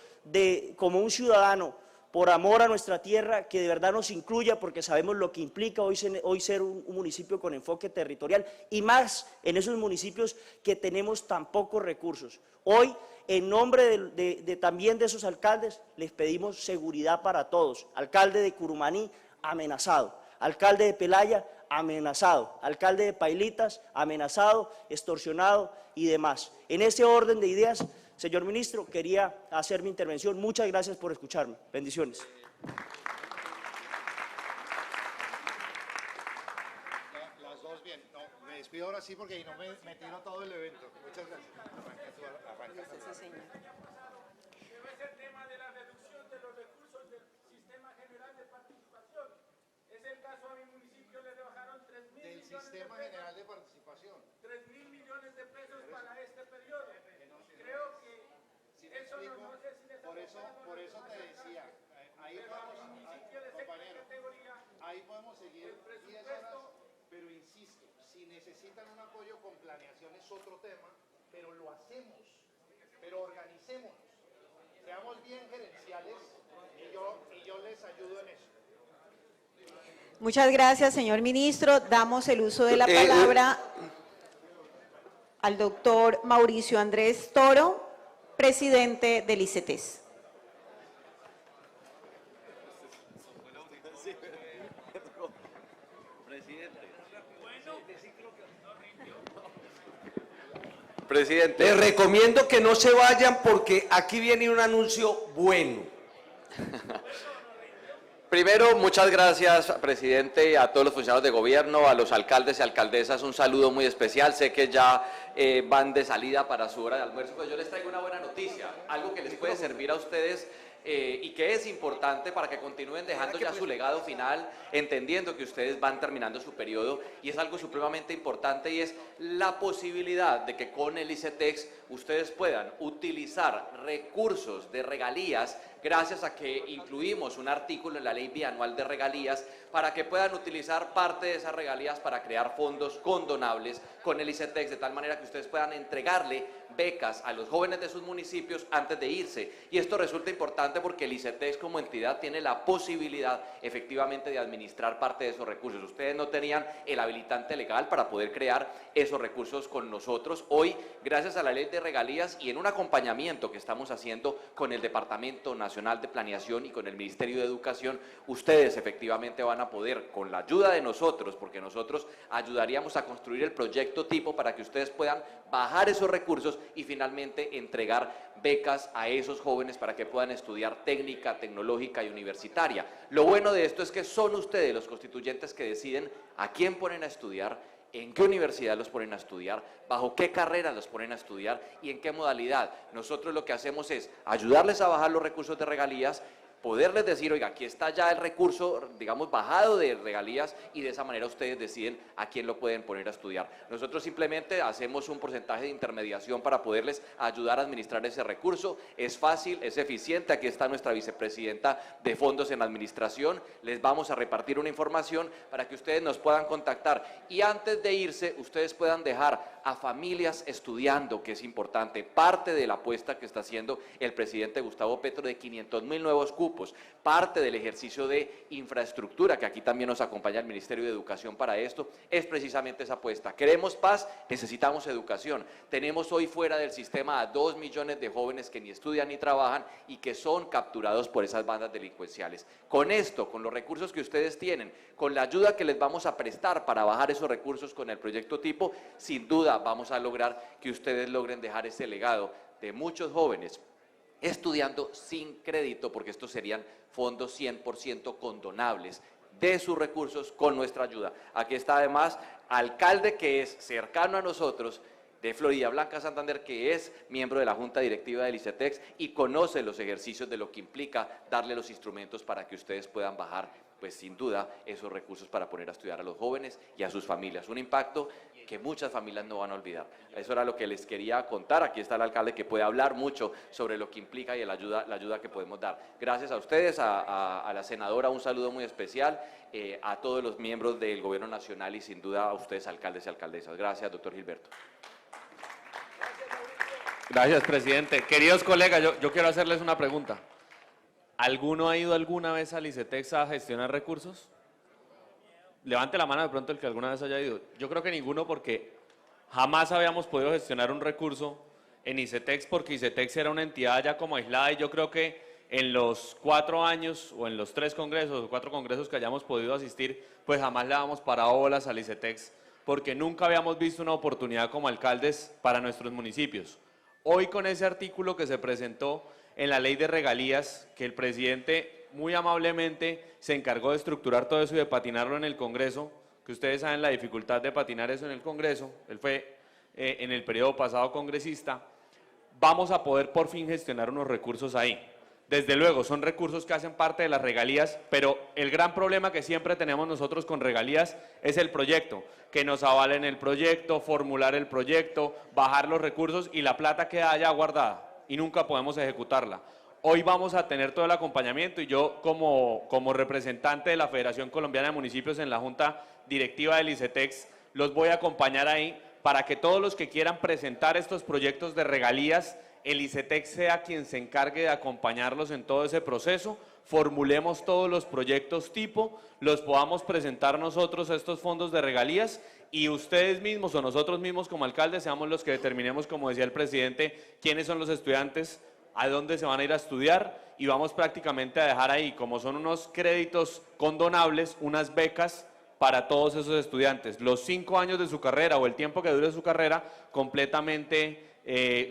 como un ciudadano, por amor a nuestra tierra, que de verdad nos incluya porque sabemos lo que implica hoy ser un municipio con enfoque territorial y más en esos municipios que tenemos tan pocos recursos. Hoy, en nombre también de esos alcaldes, les pedimos seguridad para todos. Alcalde de Curumaní, amenazado. Alcalde de Pelaya, amenazado. Alcalde de Pailitas, amenazado, extorsionado y demás. En ese orden de ideas, señor ministro, quería hacer mi intervención. Muchas gracias por escucharme. Bendiciones. Las dos bien. No, me despido ahora sí porque no me tiro todo el evento. Muchas gracias. Arranca. Sí, señor. Es el tema de la reducción de los recursos del Sistema General de Participación. Es el caso a mi municipio, le rebajaron 3.000 millones Del Sistema General de Participación. 3.000 millones de pesos para este periodo. Creo que eso no sé si les por eso te decía, ahí podemos seguir 10 horas, pero insisto, si necesitan un apoyo con planeación es otro tema, pero lo hacemos, pero organicémonos, seamos bien gerenciales y yo les ayudo en eso. Muchas gracias, señor ministro. Damos el uso de la palabra al doctor Mauricio Andrés Toro, presidente del ICETES. Presidente, les recomiendo que no se vayan porque aquí viene un anuncio bueno. Primero, muchas gracias, presidente, a todos los funcionarios de gobierno, a los alcaldes y alcaldesas, un saludo muy especial. Sé que ya van de salida para su hora de almuerzo, pero yo les traigo una buena noticia, algo que les puede servir a ustedes y que es importante para que continúen dejando ya su legado final, entendiendo que ustedes van terminando su periodo, y es algo supremamente importante, y es la posibilidad de que con el ICETEX ustedes puedan utilizar recursos de regalías, gracias a que incluimos un artículo en la ley bianual de regalías, para que puedan utilizar parte de esas regalías para crear fondos condonables con el ICETEX, de tal manera que ustedes puedan entregarle becas a los jóvenes de sus municipios antes de irse. Y esto resulta importante porque el ICETEX como entidad tiene la posibilidad efectivamente de administrar parte de esos recursos. Ustedes no tenían el habilitante legal para poder crear esos recursos con nosotros. Hoy, gracias a la ley de regalías y en un acompañamiento que estamos haciendo con el Departamento Nacional de Planeación y con el Ministerio de Educación, ustedes efectivamente van a poder, con la ayuda de nosotros, porque nosotros ayudaríamos a construir el proyecto tipo para que ustedes puedan bajar esos recursos y finalmente entregar becas a esos jóvenes para que puedan estudiar técnica, tecnológica y universitaria. Lo bueno de esto es que son ustedes los constituyentes que deciden a quién ponen a estudiar, en qué universidad los ponen a estudiar, bajo qué carrera los ponen a estudiar y en qué modalidad. Nosotros lo que hacemos es ayudarles a bajar los recursos de regalías, poderles decir, oiga, aquí está ya el recurso, digamos, bajado de regalías, y de esa manera ustedes deciden a quién lo pueden poner a estudiar. Nosotros simplemente hacemos un porcentaje de intermediación para poderles ayudar a administrar ese recurso. Es fácil, es eficiente. Aquí está nuestra vicepresidenta de Fondos en Administración. Les vamos a repartir una información para que ustedes nos puedan contactar. Y antes de irse, ustedes puedan dejar a familias estudiando, que es importante. Parte de la apuesta que está haciendo el presidente Gustavo Petro de 500.000 nuevos cupos, parte del ejercicio de infraestructura, que aquí también nos acompaña el Ministerio de Educación para esto, es precisamente esa apuesta. Queremos paz, necesitamos educación. Tenemos hoy fuera del sistema a 2 millones de jóvenes que ni estudian ni trabajan y que son capturados por esas bandas delincuenciales. Con esto, con los recursos que ustedes tienen, con la ayuda que les vamos a prestar para bajar esos recursos con el proyecto tipo, sin duda vamos a lograr que ustedes logren dejar ese legado de muchos jóvenes estudiando sin crédito, porque estos serían fondos 100% condonables de sus recursos con nuestra ayuda. Aquí está además alcalde que es cercano a nosotros, de Florida Blanca, Santander, que es miembro de la Junta Directiva del ICETEX y conoce los ejercicios de lo que implica darle los instrumentos para que ustedes puedan bajar, pues sin duda, esos recursos para poner a estudiar a los jóvenes y a sus familias. Un impacto que muchas familias no van a olvidar. Eso era lo que les quería contar. Aquí está el alcalde que puede hablar mucho sobre lo que implica y la ayuda que podemos dar. Gracias a ustedes, a la senadora, un saludo muy especial, a todos los miembros del Gobierno Nacional y sin duda a ustedes, alcaldes y alcaldesas. Gracias, doctor Gilberto. Gracias, presidente. Queridos colegas, yo quiero hacerles una pregunta. ¿Alguno ha ido alguna vez al ICETEX a gestionar recursos? Levante la mano de pronto el que alguna vez haya ido. Yo creo que ninguno, porque jamás habíamos podido gestionar un recurso en ICETEX, porque ICETEX era una entidad ya como aislada, y yo creo que en los 4 años o en los 3 congresos o 4 congresos que hayamos podido asistir, pues jamás le damos parado bolas al ICETEX, porque nunca habíamos visto una oportunidad como alcaldes para nuestros municipios. Hoy, con ese artículo que se presentó en la ley de regalías, que el presidente muy amablemente se encargó de estructurar todo eso y de patinarlo en el Congreso, que ustedes saben la dificultad de patinar eso en el Congreso, él fue en el periodo pasado congresista, vamos a poder por fin gestionar unos recursos ahí. Desde luego, son recursos que hacen parte de las regalías, pero el gran problema que siempre tenemos nosotros con regalías es el proyecto, que nos avalen el proyecto, formular el proyecto, bajar los recursos y la plata queda allá guardada y nunca podemos ejecutarla. Hoy vamos a tener todo el acompañamiento y yo como representante de la Federación Colombiana de Municipios en la Junta Directiva del ICETEX los voy a acompañar ahí para que todos los que quieran presentar estos proyectos de regalías, el ICETEX sea quien se encargue de acompañarlos en todo ese proceso, formulemos todos los proyectos tipo, los podamos presentar nosotros a estos fondos de regalías y ustedes mismos o nosotros mismos como alcaldes seamos los que determinemos, como decía el presidente, quiénes son los estudiantes, a dónde se van a ir a estudiar y vamos prácticamente a dejar ahí, como son unos créditos condonables, unas becas para todos esos estudiantes. Los 5 años de su carrera o el tiempo que dure su carrera completamente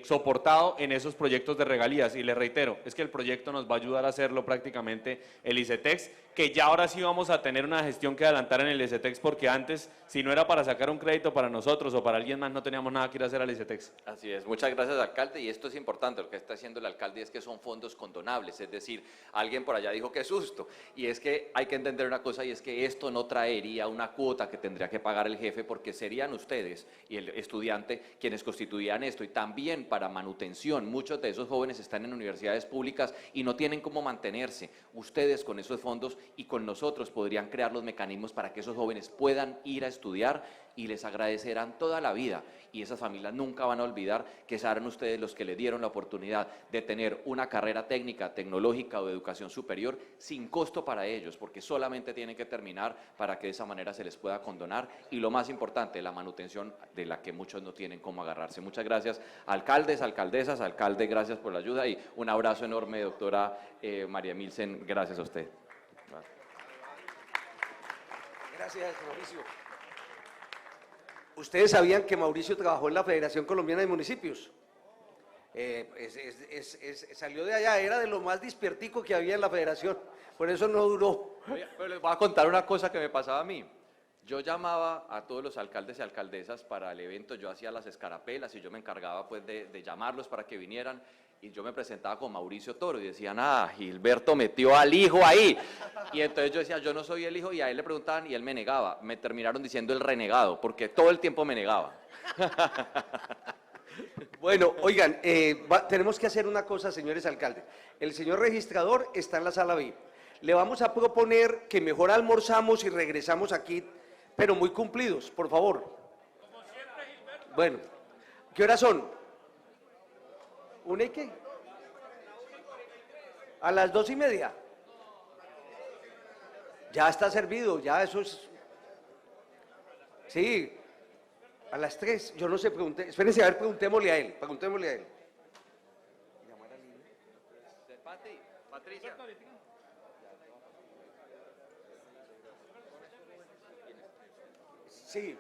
soportado en esos proyectos de regalías. Y les reitero, es que el proyecto nos va a ayudar a hacerlo prácticamente el ICETEX, que ya ahora sí vamos a tener una gestión que adelantar en el ICETEX, porque antes, si no era para sacar un crédito para nosotros o para alguien más, no teníamos nada que ir a hacer al ICETEX. Así es, muchas gracias, alcalde, y esto es importante, lo que está haciendo el alcalde es que son fondos condonables, es decir, alguien por allá dijo que susto, y es que hay que entender una cosa, y es que esto no traería una cuota que tendría que pagar el jefe, porque serían ustedes y el estudiante quienes constituirían esto, y también para manutención, muchos de esos jóvenes están en universidades públicas y no tienen cómo mantenerse, ustedes con esos fondos y con nosotros podrían crear los mecanismos para que esos jóvenes puedan ir a estudiar y les agradecerán toda la vida, y esas familias nunca van a olvidar que serán ustedes los que le dieron la oportunidad de tener una carrera técnica, tecnológica o de educación superior sin costo para ellos, porque solamente tienen que terminar para que de esa manera se les pueda condonar, y lo más importante, la manutención de la que muchos no tienen cómo agarrarse. Muchas gracias, alcaldes, alcaldesas, alcalde, gracias por la ayuda y un abrazo enorme, doctora María Milsen, gracias a usted. Gracias, Mauricio. ¿Ustedes sabían que Mauricio trabajó en la Federación Colombiana de Municipios? Salió de allá, era de lo más despiertico que había en la federación, por eso no duró. Oye, pero les voy a contar una cosa que me pasaba a mí. Yo llamaba a todos los alcaldes y alcaldesas para el evento, yo hacía las escarapelas y yo me encargaba pues de llamarlos para que vinieran, y yo me presentaba con Mauricio Toro y decían, ah, Gilberto metió al hijo ahí. Y entonces yo decía, yo no soy el hijo, y a él le preguntaban y él me negaba. Me terminaron diciendo el renegado, porque todo el tiempo me negaba. Bueno, oigan, tenemos que hacer una cosa, señores alcaldes. El señor registrador está en la sala VIP. Le vamos a proponer que mejor almorzamos y regresamos aquí, pero muy cumplidos, por favor. Bueno, ¿qué horas son? ¿Una y qué? A las 2:30. Ya está servido, ya eso es... Sí, a las 3, yo no sé, pregunté, espérense, a ver, preguntémosle a él. Patricia. Sí.